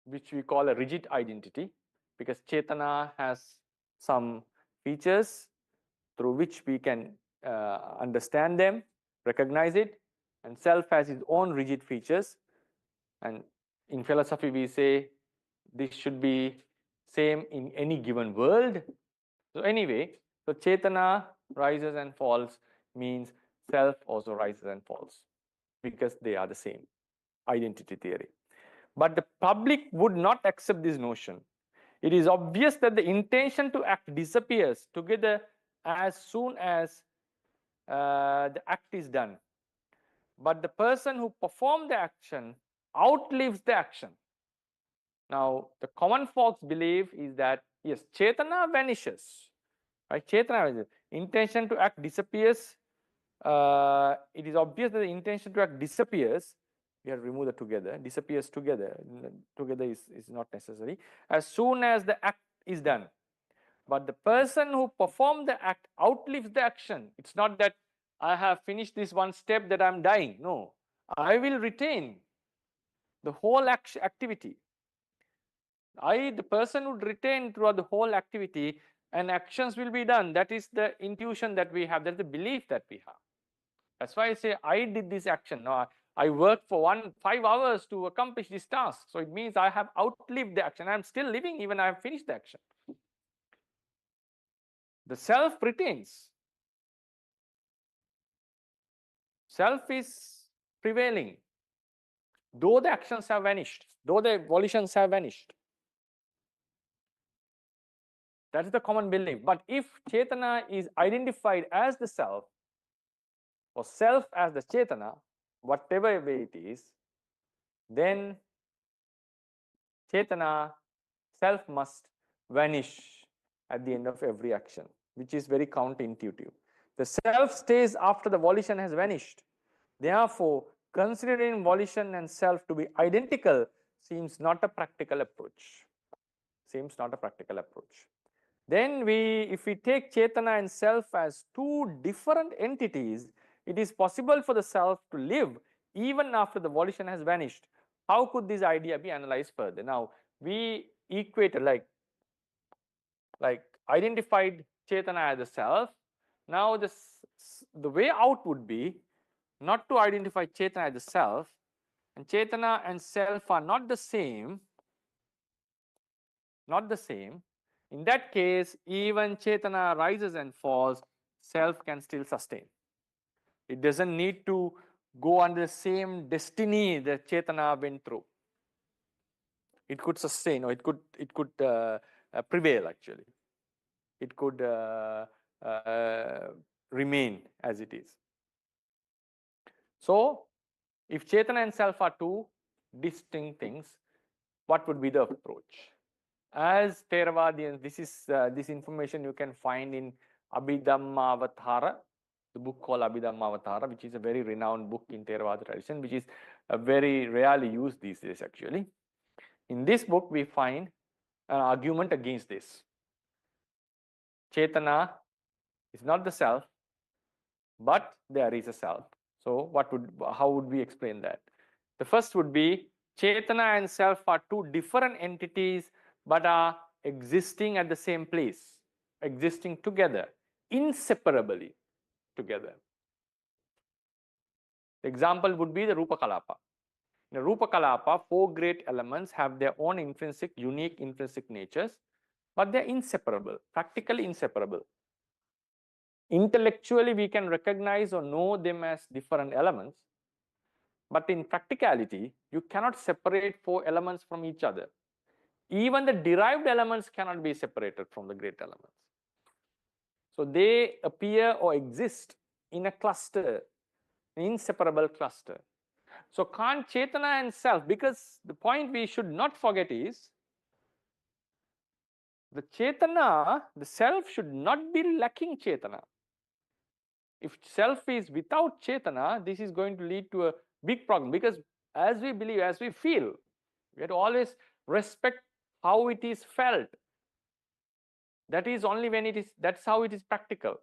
which we call a rigid identity, because Chetana has some features through which we can understand them, recognize it, and self has its own rigid features. And in philosophy, we say this should be same in any given world. So anyway, so Chetana rises and falls means self also rises and falls, because they are the same identity theory. But the public would not accept this notion. It is obvious that the intention to act disappears together as soon as the act is done. But the person who performed the action outlives the action. Now, the common folks believe is that, yes, Chetana vanishes, right? Chetana vanishes. Intention to act disappears. It is obvious that the intention to act disappears We have to remove the together. Disappears together. Together is not necessary. As soon as the act is done. But the person who performed the act outlives the action. It's not that I have finished this one step that I'm dying. No, I will retain the whole activity. The person would retain throughout the whole activity, and actions will be done. That is the intuition that we have. That's the belief that we have. That's why I say I did this action. No, I worked for 5 hours to accomplish this task. So it means I have outlived the action. I'm still living even I have finished the action. The self retains. Self is prevailing, though the actions have vanished, though the volitions have vanished. That is the common belief. But if Chetana is identified as the self, or self as the Chetana, whatever way it is, then Chetana, self must vanish at the end of every action, which is very counterintuitive. The self stays after the volition has vanished. Therefore, considering volition and self to be identical seems not a practical approach. Seems not a practical approach. Then if we take Chetana and self as two different entities, it is possible for the self to live even after the volition has vanished. How could this idea be analyzed further? Now, we equated like identified Chetana as the self. Now, the way out would be not to identify Chetana as the self, and Chetana and self are not the same. Not the same. In that case, even Chetana rises and falls, self can still sustain. It doesn't need to go under the same destiny that Chetana went through. It could sustain, or it could prevail actually. It could remain as it is. So, if Chetana and self are two distinct things, what would be the approach? As Theravadians, this information you can find in Abhidhammavatthara, the book called Abhidhammavatthara, which is a very renowned book in Theravada tradition, which is very rarely used these days actually. In this book, we find an argument against this. Chetana is not the self, but there is a self. So how would we explain that? The first would be Chetana and self are two different entities but are existing at the same place, existing together, inseparably together. The example would be the Rūpa Kalapa. In the Rūpa Kalapa, 4 great elements have their own unique intrinsic natures, but they're inseparable, practically inseparable. Intellectually, we can recognize or know them as different elements, but in practicality, you cannot separate 4 elements from each other. Even the derived elements cannot be separated from the great elements. So they appear or exist in a cluster, an inseparable cluster. So can't Chetana and self, because the point we should not forget is the Chetana, the self should not be lacking Chetana. If self is without Chetana, this is going to lead to a big problem, because as we believe, as we feel, we have to always respect how it is felt. That is only when that's how it is practical.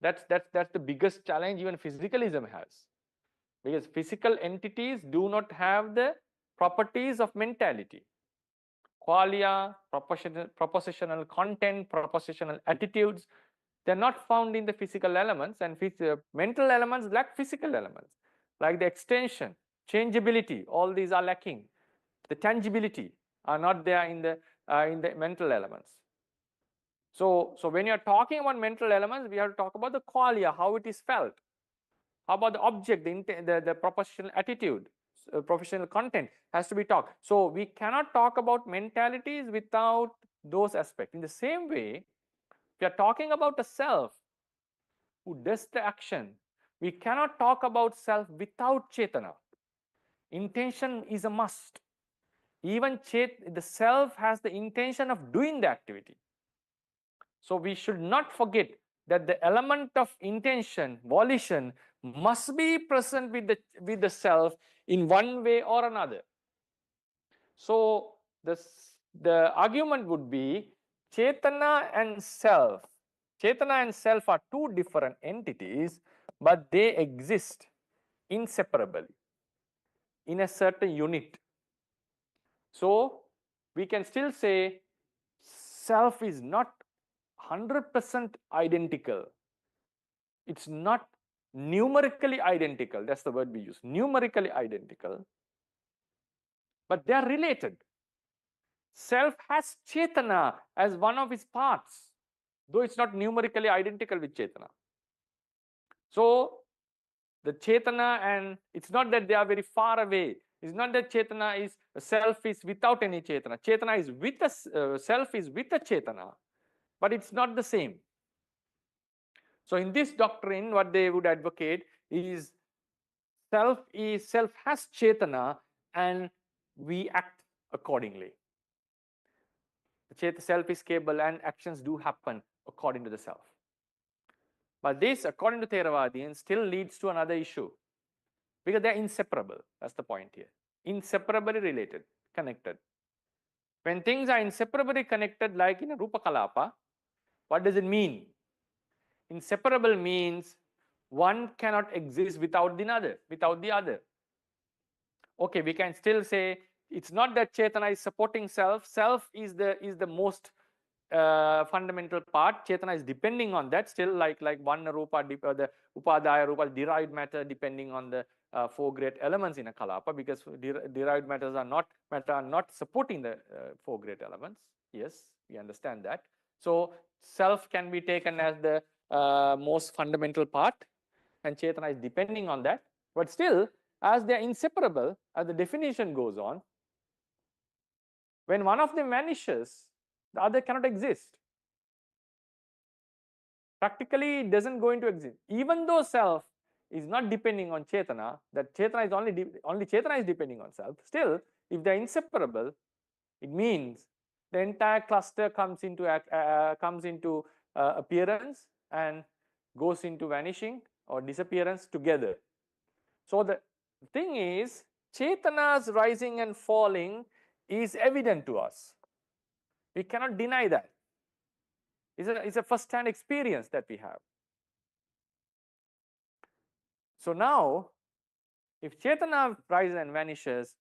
That's the biggest challenge even physicalism has, because physical entities do not have the properties of mentality. Qualia, propositional content, propositional attitudes, they're not found in the physical elements, and mental elements lack physical elements, like the extension, changeability, all these are lacking. The tangibility are not there in the mental elements. So when you're talking about mental elements, we have to talk about the qualia, how it is felt. How about the object, the propositional attitude, professional content has to be talked. So we cannot talk about mentalities without those aspects. In the same way, we are talking about the self who does the action. We cannot talk about self without Chetana. Intention is a must. Even the self has the intention of doing the activity. So we should not forget that the element of intention, volition must be present with the self in one way or another. So the argument would be Chetana and self. Chetana and self are two different entities, but they exist inseparably in a certain unit. So we can still say self is not 100% identical. It's not numerically identical. That's the word we use. Numerically identical. But they are related. Self has Chetana as one of its parts, though it's not numerically identical with Chetana. So the Chetana, and it's not that they are very far away. It's not that Chetana is self is without any Chetana. Chetana is with the self is with the Chetana, but it's not the same. So in this doctrine, what they would advocate is self has Chetana, and we act accordingly. The self is capable, and actions do happen according to the self. But this, according to Theravadians, still leads to another issue, because they're inseparable. That's the point here. Inseparably related, connected. When things are inseparably connected, like in a Rūpa Kalapa, what does it mean? Inseparable means one cannot exist without the other. Okay, we can still say it's not that Chetana is supporting self. Self is the most fundamental part. Chetana is depending on that. Still, like one Rūpa, the Upadaya Rūpa, derived matter, depending on the four great elements in a Kalapa, because derived matters are not supporting the four great elements. Yes, we understand that. So self can be taken as the most fundamental part, and Chetana is depending on that. But still, as they are inseparable, as the definition goes on, when one of them vanishes, the other cannot exist. Practically, it doesn't going to exist. Even though self is not depending on Chetana, that Chetana is only Chetana is depending on self. Still, if they're inseparable, it means the entire cluster comes into appearance and goes into vanishing or disappearance together. So the thing is, Chetana's rising and falling is evident to us. We cannot deny that. It's a first-hand experience that we have. So now, if Chetana rises and vanishes,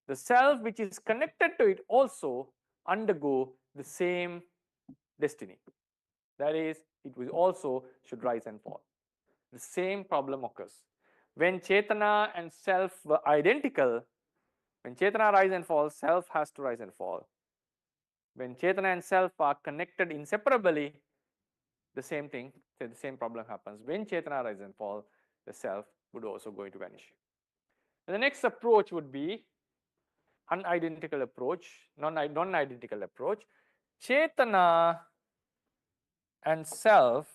the self which is connected to it also undergo the same destiny. That is, it will also should rise and fall. The same problem occurs. When Chetana and self were identical, when Chetana rises and falls, self has to rise and fall. When Chetana and self are connected inseparably, the same thing, the same problem happens. When Chetana rises and falls, the self would also going to vanish. And the next approach would be unidentical approach, non-identical approach. Chetana and self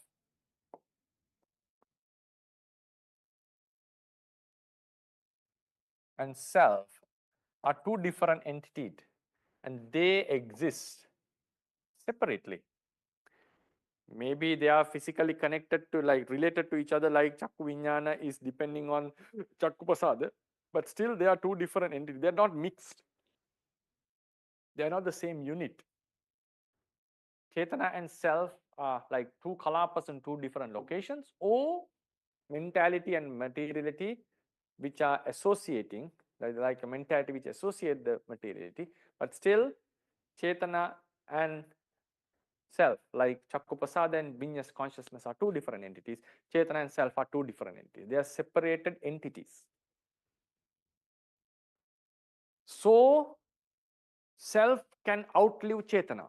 are two different entities, and they exist separately. Maybe they are physically connected to, like, related to each other, like Chakku Vijnana is depending on Chakku Pasada, but still they are two different entities. They are not mixed. They are not the same unit. Chetana and self are like two kalapas in two different locations, or mentality and materiality which are associating, like a mentality which associate the materiality, but still Chetana and self, like Chakkupasada and Vinyas consciousness, are two different entities. Chetana and self are two different entities. They are separated entities. So self can outlive Chetana.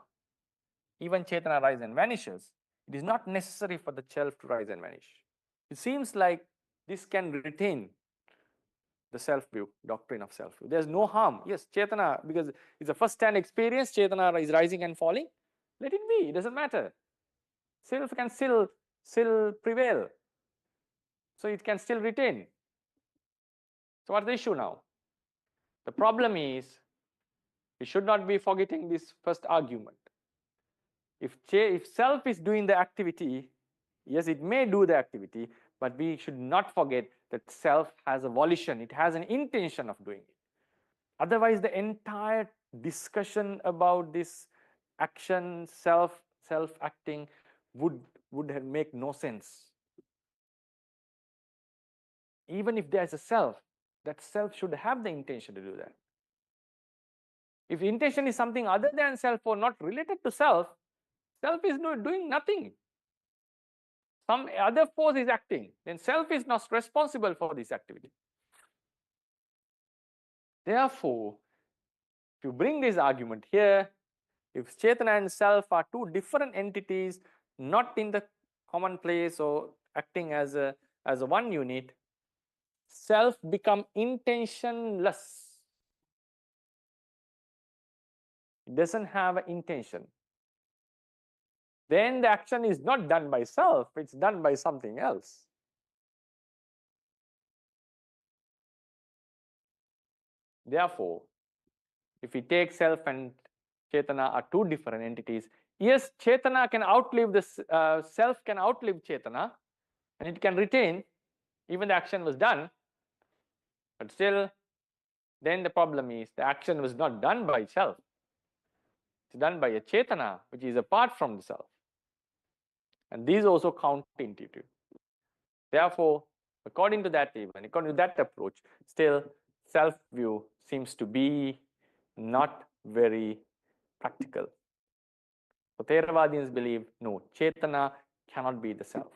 Even Chetana rises and vanishes. It is not necessary for the self to rise and vanish. It seems like this can retain the self-view, doctrine of self-view. There's no harm. Yes, Chetana, because it's a first-hand experience, Chetana is rising and falling. Let it be, it doesn't matter. Self can still prevail. So it can still retain. So what's the issue now? The problem is, we should not be forgetting this first argument. If self is doing the activity, Yes, it may do the activity, but we should not forget that self has a volition. It has an intention of doing it. Otherwise, the entire discussion about this action, self-acting would make no sense. Even if there's a self, that self should have the intention to do that. If intention is something other than self or not related to self, self is doing nothing. Some other force is acting, then self is not responsible for this activity. Therefore, if you bring this argument here, if Chetana and self are two different entities, not in the common place or acting as a one unit, self become intentionless. It doesn't have an intention. Then the action is not done by self, it's done by something else. Therefore, if we take self and Chetana are two different entities, yes, Chetana can outlive this, self can outlive Chetana, and it can retain, even the action was done, but still, then the problem is the action was not done by self. It's done by a Chetana, which is apart from the self. And these also counterintuitive. Therefore, according to that approach, still self-view seems to be not very practical. So Theravadians believe, no, Chetana cannot be the self.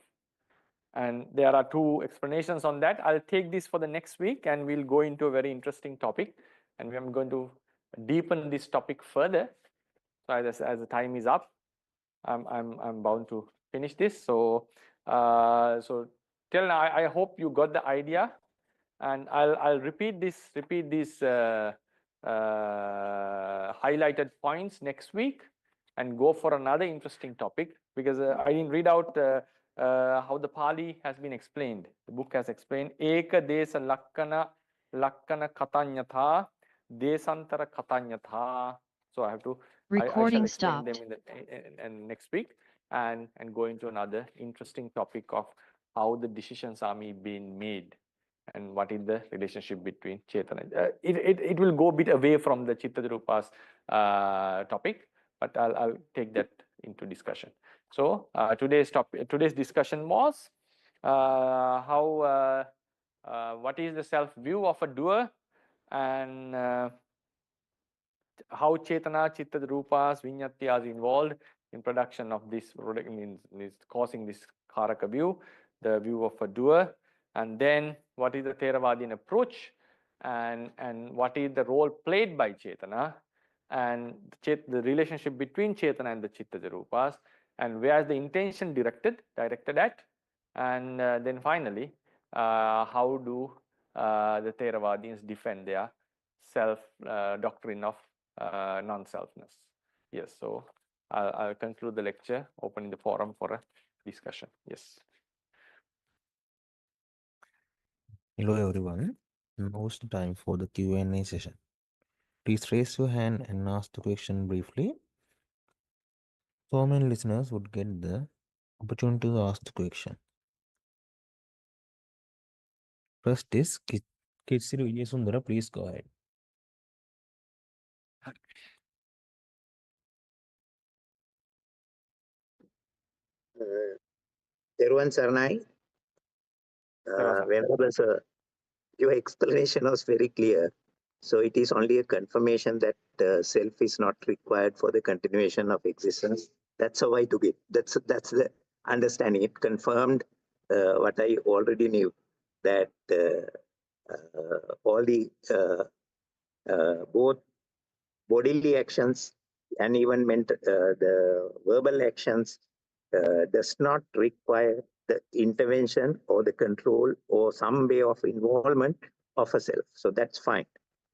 And there are two explanations on that. I'll take this for the next week and we'll go into a very interesting topic. And I'm going to deepen this topic further. So as the time is up, I'm bound to finish this. So till now, I hope you got the idea, and I'll repeat these highlighted points next week, and go for another interesting topic, because I didn't read out how the Pali has been explained. The book has explained Eka Desa Lakkana Katanyatha Desantara Katanyatha. So I have to I shall explain them in next week, and go into another interesting topic of how the decisions are being made and what is the relationship between Chetana. It will go a bit away from the Chittarupa's topic, but I'll take that into discussion. So today's discussion was how what is the self view of a doer, and how Chetana, Chitta, Rupas, Vinyatyas involved in production of this product, means causing this Karaka view, the view of a doer, and then what is the Theravadian approach, and what is the role played by Chetana, and the relationship between Chetana and the Chitta Rupas, and where is the intention directed at, and then finally, how do the Theravadians defend their self doctrine of non-selfness. Yes, so I'll conclude the lecture, opening the forum for a discussion. Yes. Hello everyone. Now is the time for the Q&A session. Please raise your hand and ask the question briefly. So many listeners would get the opportunity to ask the question. First is Kitsiri Vijayasundara. Please go ahead. Teruvan Saranai, Venerable sir, your explanation was very clear. So it is only a confirmation that self is not required for the continuation of existence. That's how I took it. That's the understanding. It confirmed what I already knew, that all the both bodily actions and even the verbal actions does not require the intervention or the control or some way of involvement of a self. So that's fine.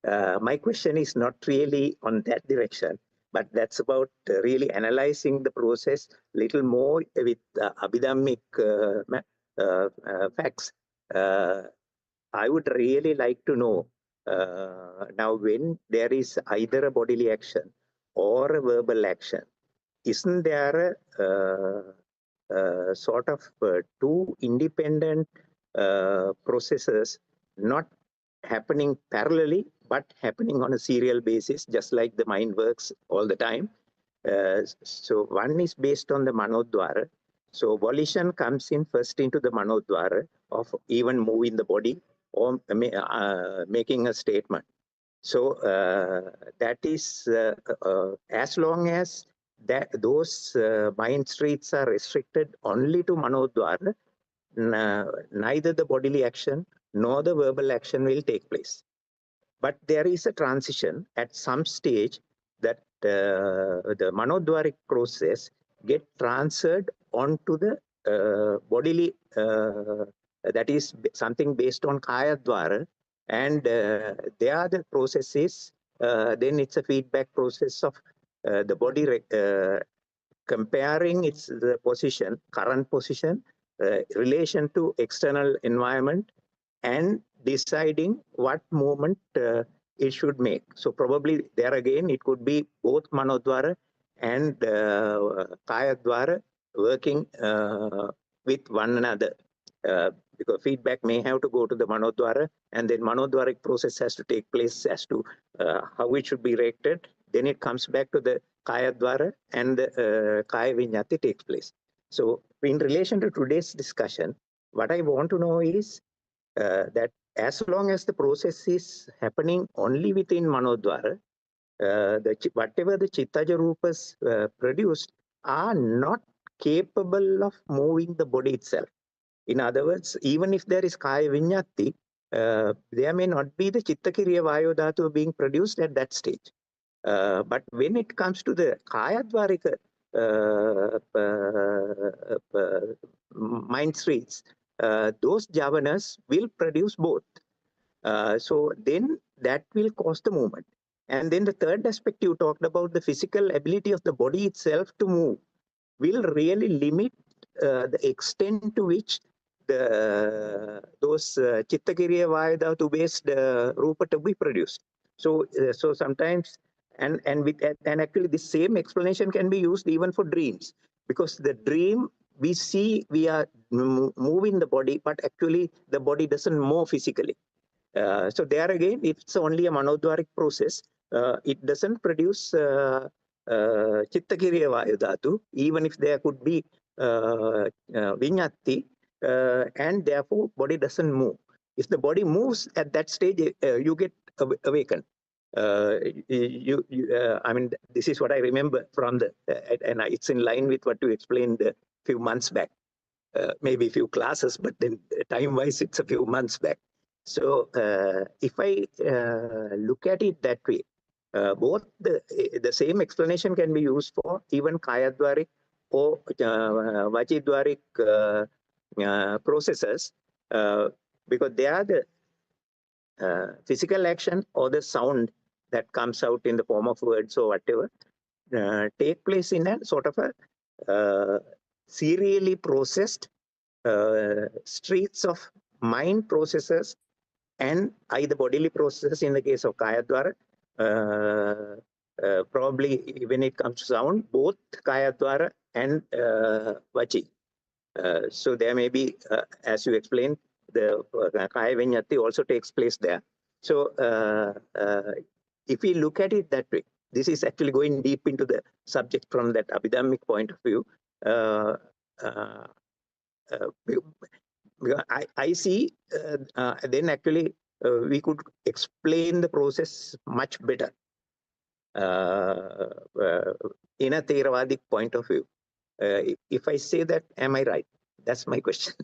My question is not really on that direction, but that's about really analyzing the process a little more with Abhidhammic facts. I would really like to know now, when there is either a bodily action or a verbal action, isn't there sort of two independent processes, not happening parallelly, but happening on a serial basis, just like the mind works all the time. So one is based on the manodwara. So volition comes in first into the manodwara of even moving the body or making a statement. So that is as long as that those mind streets are restricted only to manodwara, neither the bodily action nor the verbal action will take place. But there is a transition at some stage that the manodwaric process get transferred onto the bodily, that is something based on kaya dwara, and there the process is, then it's a feedback process of the body comparing its the position, current position, relation to external environment, and deciding what movement it should make. So probably there again, it could be both manodwara and kaya dwara working with one another. Because feedback may have to go to the manodwara, and then manodwaric process has to take place as to how it should be directed. Then it comes back to the kaya dwara, and the kaya vinyati takes place. So in relation to today's discussion, what I want to know is that as long as the process is happening only within manodwara, whatever the chittaja rupas produced are not capable of moving the body itself. In other words, even if there is kaya vinyati, there may not be the chittakiriya vayu dhatu being produced at that stage. But when it comes to the kayadvarika mind streets, those javanas will produce both. So then that will cause the movement. And then the third aspect you talked about, the physical ability of the body itself to move, will really limit the extent to which those chittakiriya vayadhatu based rūpa to be produced. So sometimes, and actually the same explanation can be used even for dreams, because the dream we see we are moving the body, but actually the body doesn't move physically. So there again, if it's only a manodwaric process, it doesn't produce chittakiriya vayu dhatu, even if there could be vinyati, and therefore body doesn't move. If the body moves at that stage, you get awakened. I mean, this is what I remember from the, and it's in line with what you explained a few months back. Maybe a few classes, but then time-wise, it's a few months back. So if I look at it that way, both the same explanation can be used for even kayadwarik or vachidwarik processes, because they are the physical action or the sound that comes out in the form of words or whatever take place in a sort of a serially processed streets of mind processes and either bodily processes in the case of kayadwara, probably when it comes to sound, both kayadwara and vachi. So there may be, as you explained, the kaya vinyati also takes place there. So if we look at it that way, this is actually going deep into the subject from that abhidhammic point of view. I see then actually we could explain the process much better in a Theravadic point of view. If I say that, am I right? That's my question.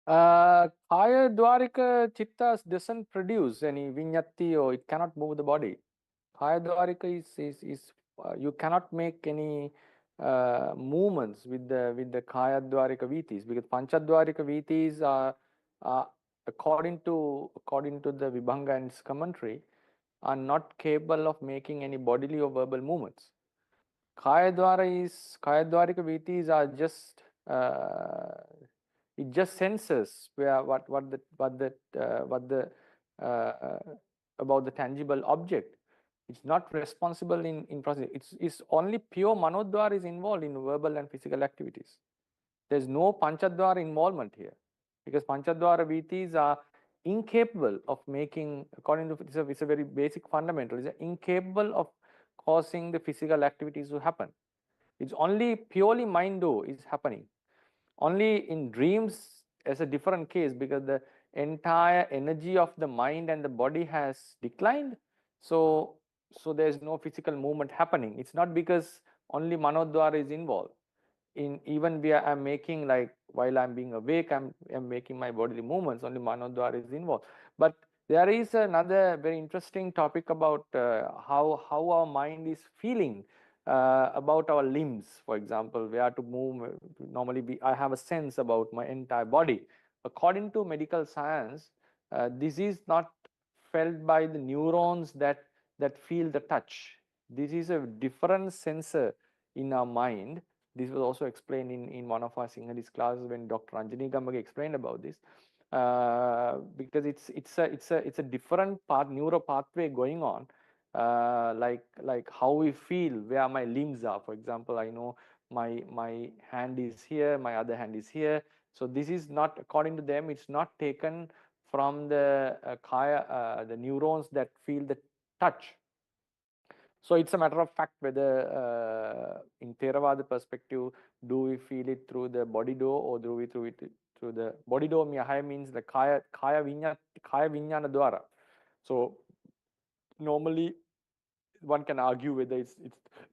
Kaya dwarika chitta doesn't produce any vinyati, or it cannot move the body. Kaya dwarika is you cannot make any movements with the kaya dwarika vitis, because panchadwarika vitis are according to the Vibhanga and its commentary, are not capable of making any bodily or verbal movements. Kaya dwarika vitis are just it just senses where what the about the tangible object. It's not responsible in process. It's only pure manodwara is involved in verbal and physical activities. There's no panchadwara involvement here, because panchadwara vittis are incapable of making, according to it's a very basic fundamental, is incapable of causing the physical activities to happen. It's only purely mind-do is happening. Only in dreams as a different case, because the entire energy of the mind and the body has declined. So there's no physical movement happening. It's not because only manodwara is involved. In even I'm making, like while I'm being awake, I'm making my bodily movements, only manodwara is involved. But there is another very interesting topic about how our mind is feeling about our limbs. For example, we are to move, normally I have a sense about my entire body. According to medical science, this is not felt by the neurons that feel the touch. This is a different sensor in our mind. This was also explained in one of our Sinhalese classes when Dr. Anjani Gammage explained about this, because it's a different neuro pathway going on, like how we feel, where my limbs are. For example, I know my hand is here, my other hand is here. So this is not, according to them, it's not taken from the kaya, the neurons that feel the touch. So it's a matter of fact whether in Theravada perspective, do we feel it through the body door, or do we through the body door? Means the kaya vijnana dwara. So normally one can argue whether it's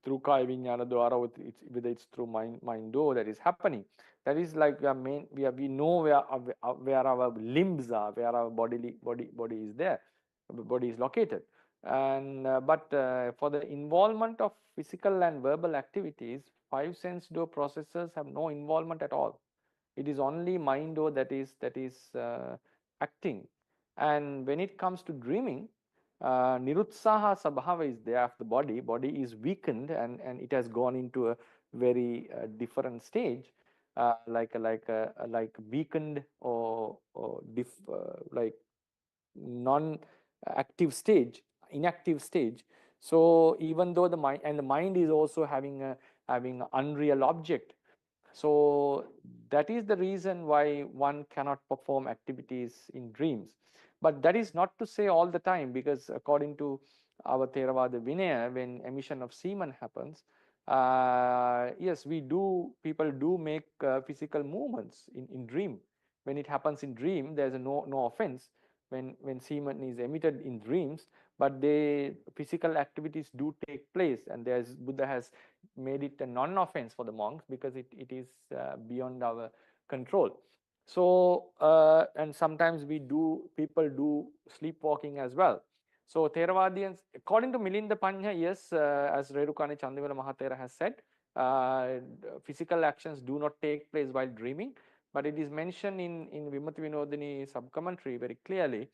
through kaya vijnana dwara, or whether it's through mind door that is happening. That is like we know where our limbs are, where our body is there, body is located. And but for the involvement of physical and verbal activities, 5 sense door processes have no involvement at all. It is only mind door that is acting. And when it comes to dreaming, nirutsaha sabhava is there of the body. Body is weakened, and it has gone into a very different stage, like weakened or like non-active stage, inactive stage. So even though the mind is also having unreal object. So that is the reason why one cannot perform activities in dreams. But that is not to say all the time, because according to our Theravada Vinaya, when emission of semen happens, yes, people do make physical movements in dream. When it happens in dream, there's no offense when semen is emitted in dreams, but physical activities do take place, and Buddha has made it a non-offense for the monks, because it is beyond our control. So and sometimes people do sleepwalking as well. So Theravadians, according to Milinda Panya, yes, as Redukane Chandivana Mahathera has said, physical actions do not take place while dreaming, but it is mentioned in Vimati Vinodini sub-commentary very clearly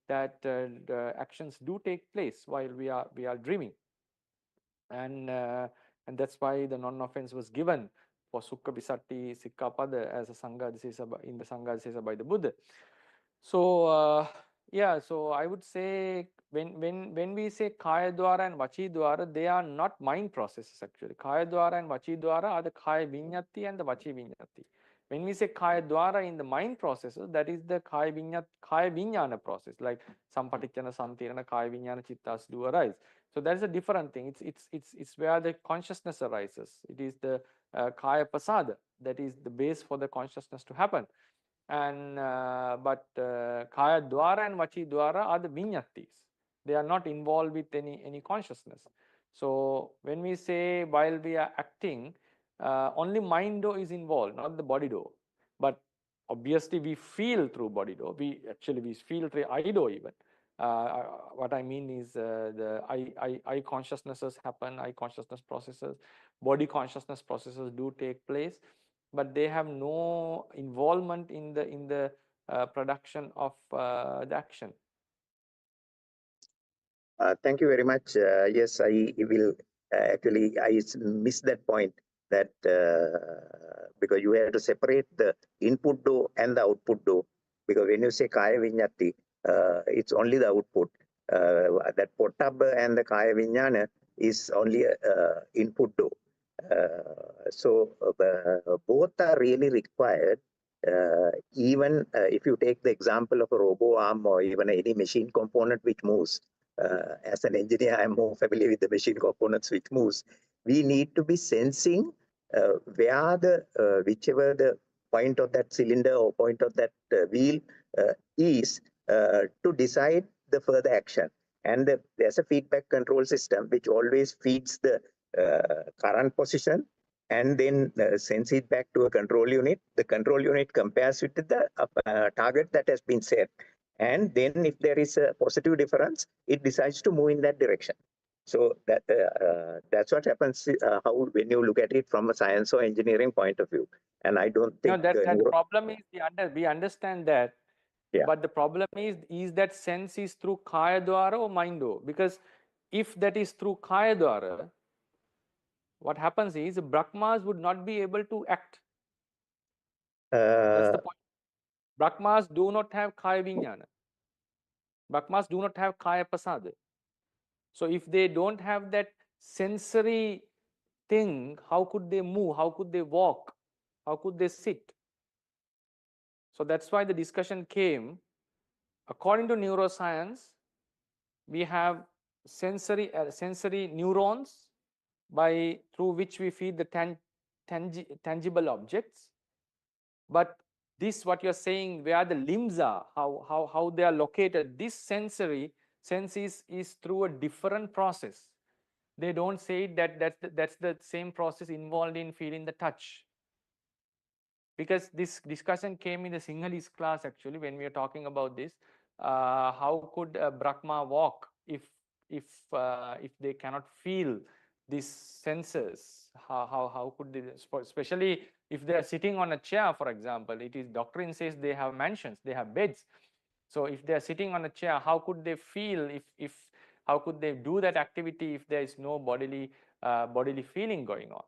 that the actions do take place while we are dreaming. And that's why the non-offense was given for Sukha Visatti Sikkapada as a Sangha in the Sangha Disesa by the Buddha. So yeah, so I would say when we say Kaya Dwara and Vachi Dwara, they are not mind processes actually. Kaya Dwara and Vachi Dwara are the Kaya Vinyati and the Vachi Vinyati. When we say Kaya Dwara in the mind processes, that is the Kaya Vinyana process, like Sampatichana, Santirana, Kaya Vinyana Chittas do arise. So that is a different thing. It's where the consciousness arises. It is the Kaya Pasada that is the base for the consciousness to happen. And but Kaya Dwara and Vachi Dwara are the Vinyatis. They are not involved with any consciousness. So when we say while we are acting, only mind do is involved, not the body do. But obviously we feel through body do. We feel through eye do even. What I mean is the eye consciousnesses happen, eye consciousness processes, body consciousness processes do take place, but they have no involvement in the production of the action. Thank you very much. Yes, I will actually, I missed that point, that because you have to separate the input do and the output do. Because when you say Kaya Vinyati, it's only the output. that Pottabha and the Kaya Vijnana is only input though. So both are really required. Even if you take the example of a robo arm or even any machine component which moves, as an engineer, I'm more familiar with the machine components which moves. We need to be sensing where the whichever the point of that cylinder or point of that wheel is to decide the further action. And there's a feedback control system which always feeds the current position and then sends it back to a control unit. The control unit compares it with the target that has been set. And then if there is a positive difference, it decides to move in that direction. So that's what happens how when you look at it from a science or engineering point of view. And I don't think that problem is we understand that. Yeah. But the problem is that sense is through Kaya Dwara or Mindo? Because if that is through Kaya Dwara, what happens is Brahmas would not be able to act. That's the point. Brahmas do not have Kaya Vijnana. Brahmas do not have Kaya Pasada. So if they don't have that sensory thing, how could they move? How could they walk? How could they sit? So that's why the discussion came. According to neuroscience, we have sensory neurons through which we feed the tangible objects. But this, what you're saying, where the limbs are, how they are located, this sense is through a different process. They don't say that that's the same process involved in feeling the touch. Because this discussion came in the Sinhalese class actually when we are talking about this. How could Brahma walk if they cannot feel these senses? How could they, especially if they are sitting on a chair, for example? It is Doctrine says they have mansions, they have beds. So if they are sitting on a chair, how could they feel? How could they do that activity if there is no bodily feeling going on?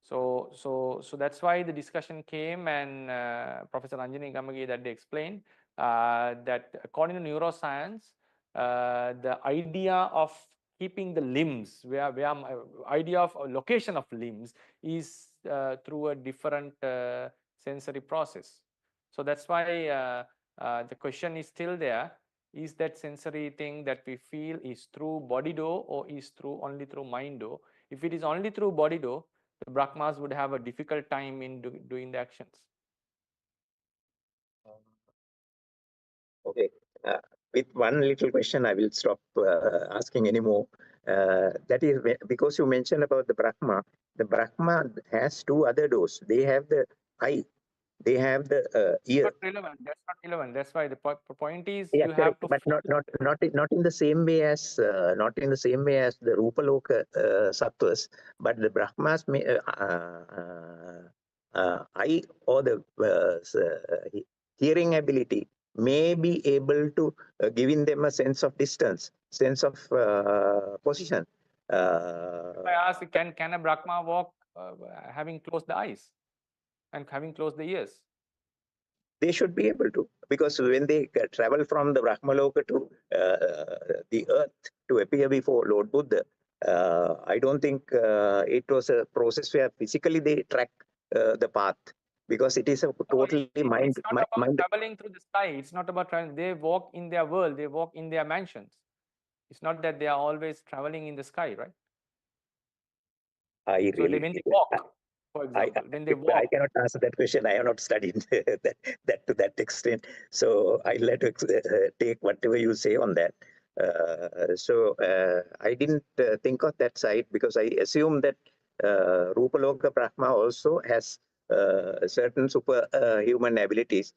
So that's why the discussion came, and Professor Anjani Gamage that they explained that according to neuroscience, the idea of keeping the limbs, idea of location of limbs is through a different sensory process. So that's why the question is still there. Is that sensory thing that we feel is through body do or is only through mind do? If it is only through body do, the Brahmas would have a difficult time in doing the actions. Okay. With one little question, I will stop asking anymore. That is because you mentioned about the Brahma. The Brahma has two other doors. They have the eye. They have the ear. That's not relevant. That's why the point is Yeah, you correct. have to. But not in the same way as the Rūpa Loka sattvas. But the Brahmas may eye or the hearing ability may be able to giving them a sense of distance, sense of position. I ask, can a Brahma walk having closed the eyes and having closed the ears? They should be able to, because when they travel from the Brahmaloka to the earth to appear before Lord Buddha, I don't think it was a process where physically they track the path, because it is a totally mind. It's not about traveling through the sky. It's not about traveling. They walk in their world. They walk in their mansions. It's not that they are always traveling in the sky, right? When they walk, for example, when they walk. I cannot answer that question. I have not studied that to that extent. So I'll let you take whatever you say on that. I didn't think of that side, because I assume that Rūpaloka Brahma also has certain superhuman abilities,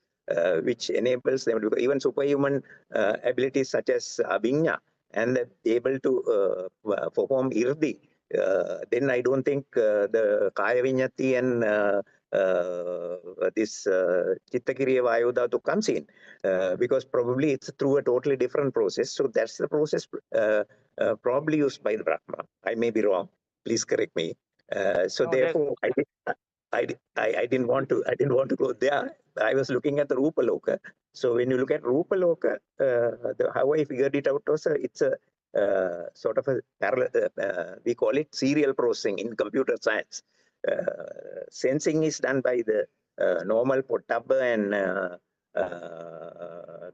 which enables them to even superhuman abilities such as Abhinya, and able to perform irdi. Then I don't think the Kaya Vinyati and this Chittakiriya Vayudhatu comes in, because probably it's through a totally different process. So that's the process probably used by the Brahma. I may be wrong. Please correct me. Therefore, I didn't want to go there. I was looking at the Rūpa Loka. So when you look at Rūpa Loka, how I figured it out was it's a sort of a parallel, we call it serial processing in computer science. Sensing is done by the normal Pottabba and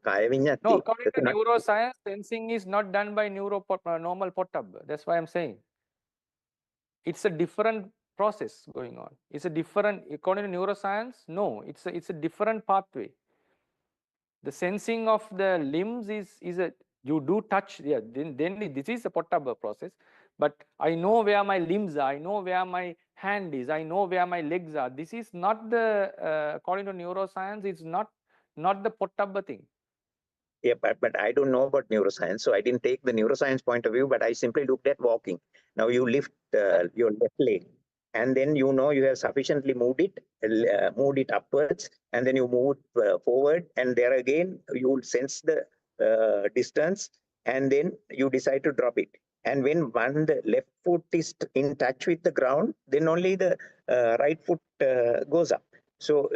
Kaya No, Viññatti. according to neuroscience, sensing is not done by normal Pottabba. That's why I'm saying. It's a different process going on. It's a different, according to neuroscience, no, it's a different pathway. The sensing of the limbs is a, you do touch, yeah, then this is a Pottabba process, but I know where my limbs are, I know where my hand is, I know where my legs are. This is not the, according to neuroscience, it's not the Pottabba thing. Yeah, but I don't know about neuroscience, so I didn't take the neuroscience point of view, but I simply looked at walking. Now you lift your left leg, and then you know you have sufficiently moved it upwards, and then you move forward, and there again you will sense the distance, and then you decide to drop it. And when the left foot is in touch with the ground, then only the right foot goes up. So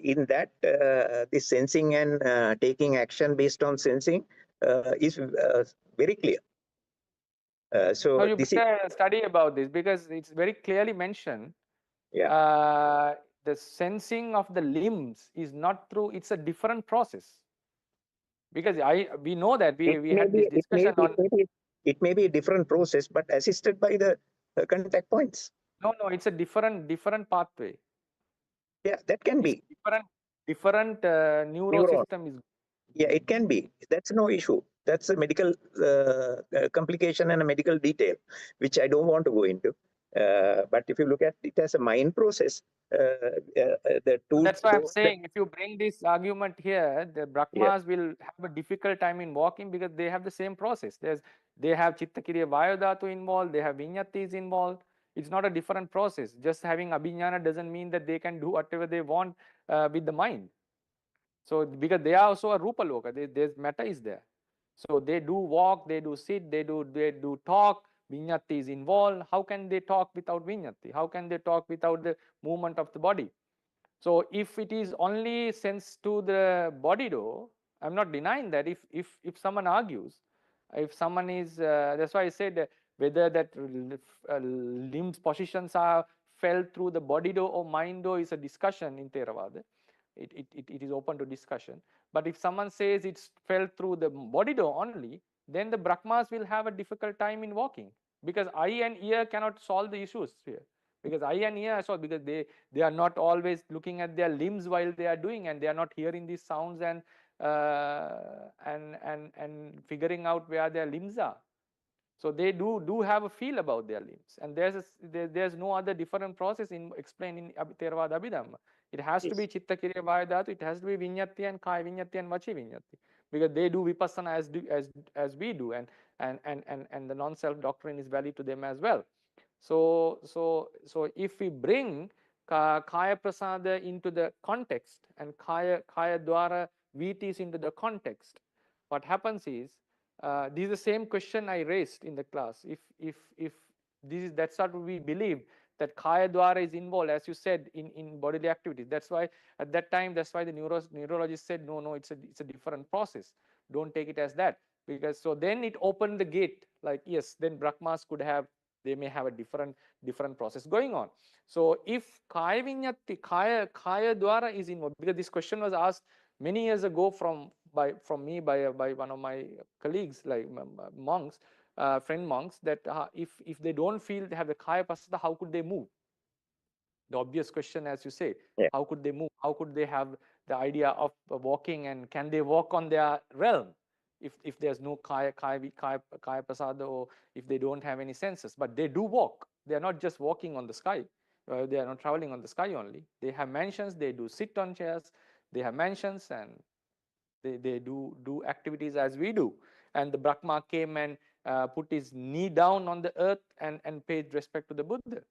in that, this sensing and taking action based on sensing is very clear. So you better study about this, because it's very clearly mentioned. Yeah. The sensing of the limbs is not through, it's a different process. Because we know that we had this discussion on. It may be a different process, but assisted by the contact points. No, it's a different pathway. Yeah, that can be. Different neurosystem is. Yeah, it can be. That's no issue. That's a medical complication and a medical detail, which I don't want to go into. But if you look at it as a mind process, the two. That's why I'm saying, if you bring this argument here, the Brahmas will have a difficult time in walking, because they have the same process. They have Chittakiriya Vayodhatu involved, they have Viññattis involved. It's not a different process. Just having Abhiññana doesn't mean that they can do whatever they want with the mind. So because they are also a Rūpa Loka, there's matter is there. So they do walk, they do sit, they do talk. Viññatti is involved. How can they talk without Viññatti? How can they talk without the movement of the body? So if it is only sense to the body, though, I'm not denying that. If someone argues, if someone is, that's why I said whether that limbs positions are felt through the body do or mind do is a discussion in Theravada. It is open to discussion. But if someone says it's felt through the body do only, then the Brahmas will have a difficult time in walking, because eye and ear cannot solve the issues here. Because eye and ear are solved, because they are not always looking at their limbs while they are doing, and they are not hearing these sounds and figuring out where their limbs are. So they do have a feel about their limbs, and there's no other different process in explaining Theravada Abhidhamma. It has to be Chittakiriya Vayodhatu, it has to be Viññatti and Kaya Viññatti and Vaci Viññatti, because they do Vipassana as we do, and the non-self doctrine is valid to them as well. So if we bring Kaya Prasada into the context and Kaya Dwara Vitis into the context, what happens is, this is the same question I raised in the class. If that's what we believe, that Kaya Dwara is involved, as you said, in bodily activities. That's why at that time, that's why the neurologist said, no, it's a different process. Don't take it as that, because so then it opened the gate. Like, yes, then Brahmas they may have a different process going on. So if Kaya Viññatti, Kaya Dwara is involved, because this question was asked many years ago from me by one of my colleagues, like monks, friend monks, that if they don't feel they have the Kaya Pasada, how could they move? The obvious question, as you say, how could they move? How could they have the idea of walking, and can they walk on their realm if there's no Kaya Pasada, or if they don't have any senses? But they do walk. They are not just walking on the sky. They are not traveling on the sky only. They have mansions. They do sit on chairs. They have mansions, and they do activities as we do. And the Brahma came and put his knee down on the earth and paid respect to the Buddha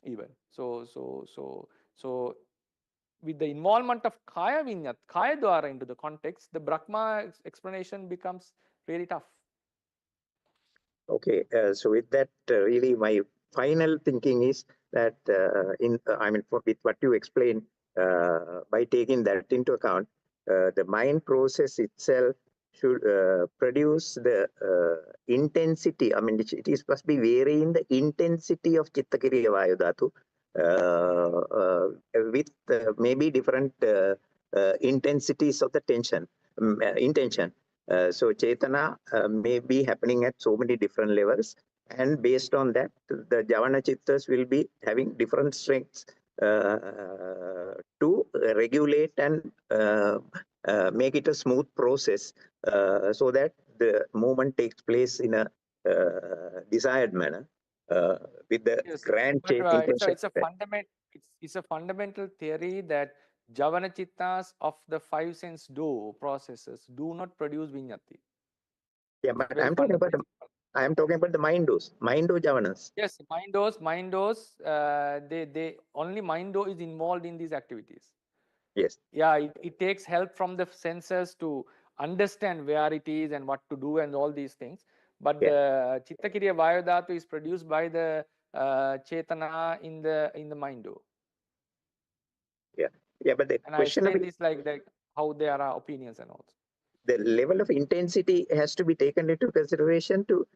even. So with the involvement of Kaya Viññat, Kaya Dwara into the context, the Brahma explanation becomes really tough. Okay, so with that, really my final thinking is that with what you explained, by taking that into account, the mind process itself should produce the intensity. I mean, it is must be varying the intensity of Chitta Kriya Vayu Dhatu with maybe different intensities of the tension, intention. So Chetana may be happening at so many different levels, and based on that, the Javana Chittas will be having different strengths to regulate and make it a smooth process so that the movement takes place in a desired manner with the Yes, grand but intention. it's a fundamental theory that Javana Chittas of the five sense processes do not produce vinyati. Yeah, but I'm talking about the mind javanas. Yes, mindos, they only mindo is involved in these activities. Yes. Yeah, it takes help from the senses to understand where it is and what to do and all these things. But the Chitta Kriya Vayu Dhatu is produced by the Chetana in the mindo. Yeah, but the And I question of explain this like how there are opinions and all. the level of intensity has to be taken into consideration to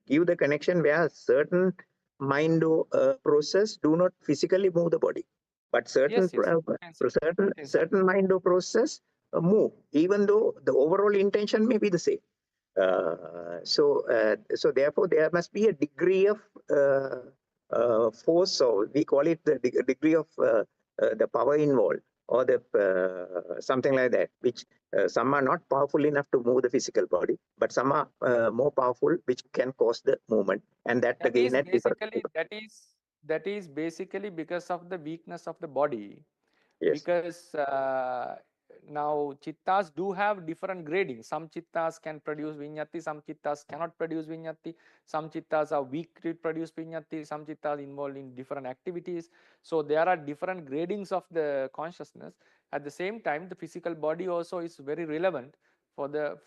give the connection where certain mind process do not physically move the body, but certain certain mind process move, even though the overall intention may be the same. So therefore there must be a degree of force, or we call it the degree of the power involved, or the something like that, which some are not powerful enough to move the physical body, but some are more powerful, which can cause the movement, and that again that is basically because of the weakness of the body. Yes. Because now chittas do have different grading. Some chittas can produce vinyati, some chittas cannot produce vinyati, some chittas are weak to produce vinyati, some chittas involved in different activities. So there are different gradings of the consciousness. At the same time, the physical body also is very relevant for the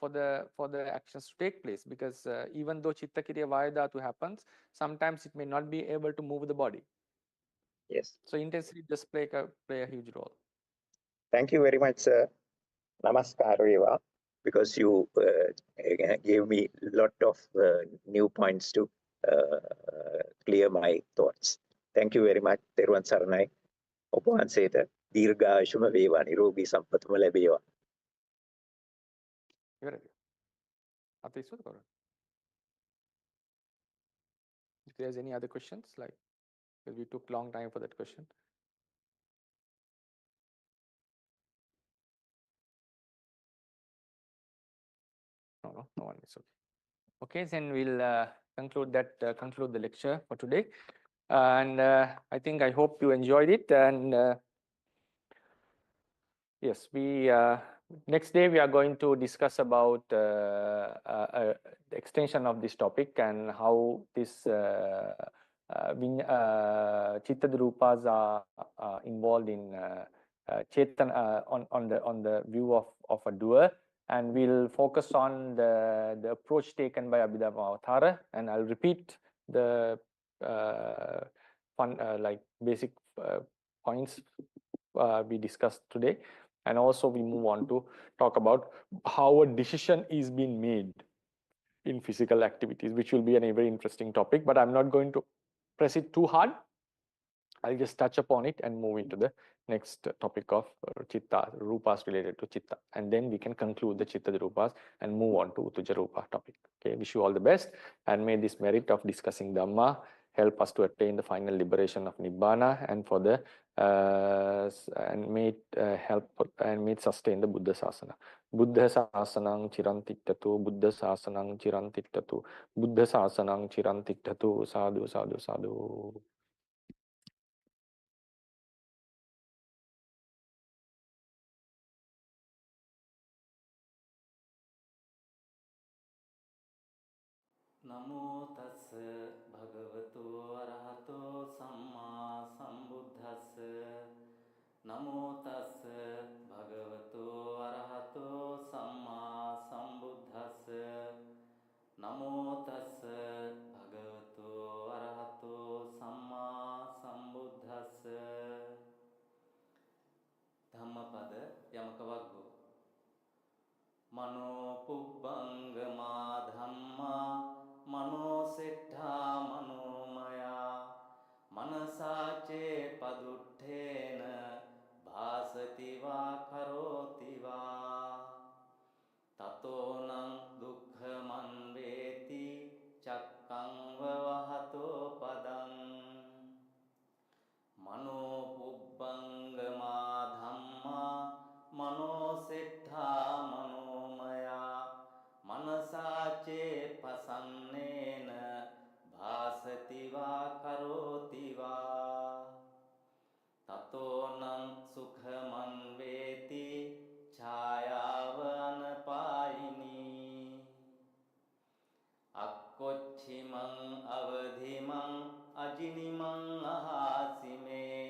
actions to take place, because even though Chitta Kriya Vayu Dhatu happens, sometimes it may not be able to move the body. Yes. So intensity just play a huge role. Thank you very much, sir. Namaskar, Eva, because you gave me a lot of new points to clear my thoughts. Thank you very much. Teruvan Saranai. ඔබ වහන්සේට දීර්ඝායුෂම වේවා, නිරෝගී සම්පතම ලැබේවා. If there's any other questions, like, because we took long time for that question. No one is okay. Okay, then we'll conclude the lecture for today, and I hope you enjoyed it. And yes, we next day we are going to discuss about the extension of this topic and how this Chitta Rupas are involved in Chetana on the view of a doer, and we'll focus on the approach taken by Abhidhamma Mahāvihāra, and I'll repeat the like basic points we discussed today. And also we move on to talk about how a decision is being made in physical activities, which will be a very interesting topic, but I'm not going to press it too hard. I'll just touch upon it and move into the next topic of Chitta, Rupas related to Chitta. And then we can conclude the Chitta Rupas and move on to Utuja Rupa topic. Okay, wish you all the best, and may this merit of discussing Dhamma help us to attain the final liberation of Nibbana, and for the and may it help and may it sustain the Buddha Sasana. Buddha Sasanang Chirantiktatu, Buddha Sasanang Chirantiktatu, Buddha Sasanang Chirantiktatu, Sadhu, Sadhu, Sadhu. නමෝ තස්ස භගවතු අරහතෝ සම්මා සම්බුද්දස්ස නමෝ තස්ස භගවතු අරහතෝ සම්මා සම්බුද්දස්ස නමෝ තස්ස භගවතු අරහතෝ සම්මා සම්බුද්දස්ස ධම්මපද යමක වග්ගෝ මනෝ පුබ්බංගමා ධම්මා මනෝ සෙට්ඨා මනෝමයා මනසාචේ පදුට්ඨේන භාසති වා කරෝති වා තතෝනං දුක්ඛමං වේති චක්ඛං වහතෝ පදං මනෝ පුබ්බංගමා ධම්මා මනෝ සෙට්ඨා මනෝමයා මනසාචේ පසන්නේන භාසති වා කරෝති වා තතෝනං සුඛමං වේති ඡායාව අනපායිනී අක්කොච්චිමං අවධිමං අජිනිමං අහාසිමේ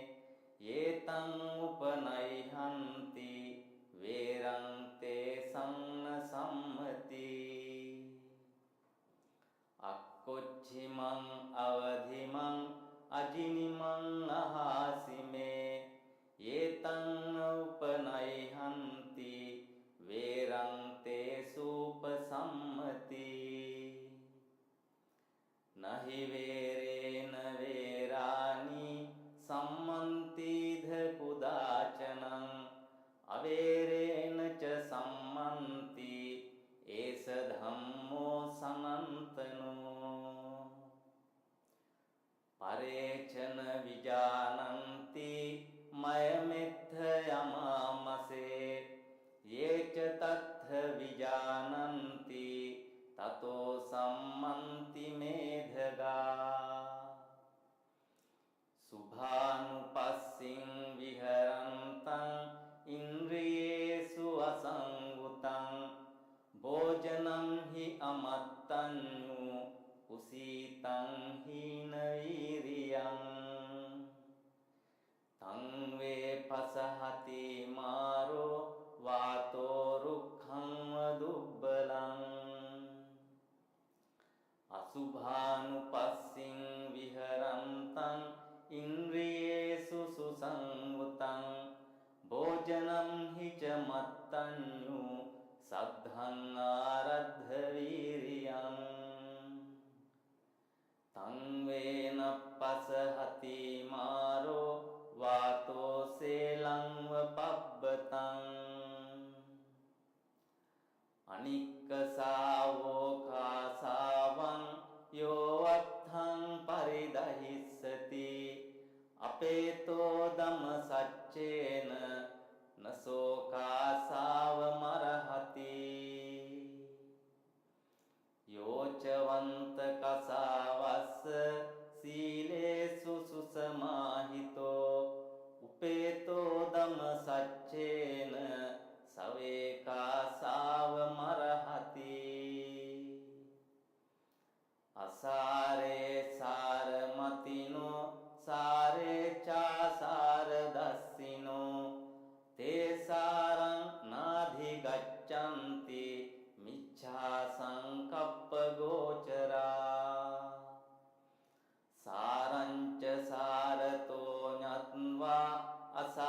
යේතං උපනයිහන්ති වේරං තේ සංන සම්මති අක්කොච්චිමං අවධිමං අජිනිමං අහාසිමේ යේතං උපනයිහන්ති වේරං තේ සූප සම්මති නහි වේරේන වේරානි සම්මන්තිධ කුදාචනං අවේරේන ච සම්මන්ති ඒස ධම්මෝ සනන්තනෝ පරේචන විජානන්ති මයමෙත්ථ යමාමසේ යේච තත්ථ විජානන්ති තතෝ සම්මන්ති මේධගා සුභානුපස්සින් විහරන්තං ඉන්ද්‍රියේසු අසංගුතං භෝජනං හි අමත්තඤ්ඤු කුසීතං හීන වීරියං තං වේ පසහති මාරෝ වාතෝ රුක්ඛං වදුබ්බලං අසුභානුපස්සින් විහරන්තං ඉන්ද්‍රියේසු සුසංගුතං භෝජනං හි ච මත්තඤ්ඤු සද්ධං ආරද්ධ වීරියං තං වේන පසහති මාරෝ වාතෝ සේලං වපබ්බතං අනික්කසාවෝ කාසාවං යෝ අත්ථං පරිදහිස්සති අපේතෝ ධම්ම සච්චේන නසෝ කාසාව මරහති යෝචවන්ත කසාවස්ස සීලේසු සුසමාහිතෝ උපේතෝ ධම්ම සච්චේන සවේකාසාව මරහති අසාරේ සාරමතිනෝ සාරේ චාසාර දස්සිනෝ තේසාරං නාධි ගච්ඡන්ති මිච්ඡා සංකප්ප ගෝචරා සාරංච සාරතෝ ඤත්වා අසා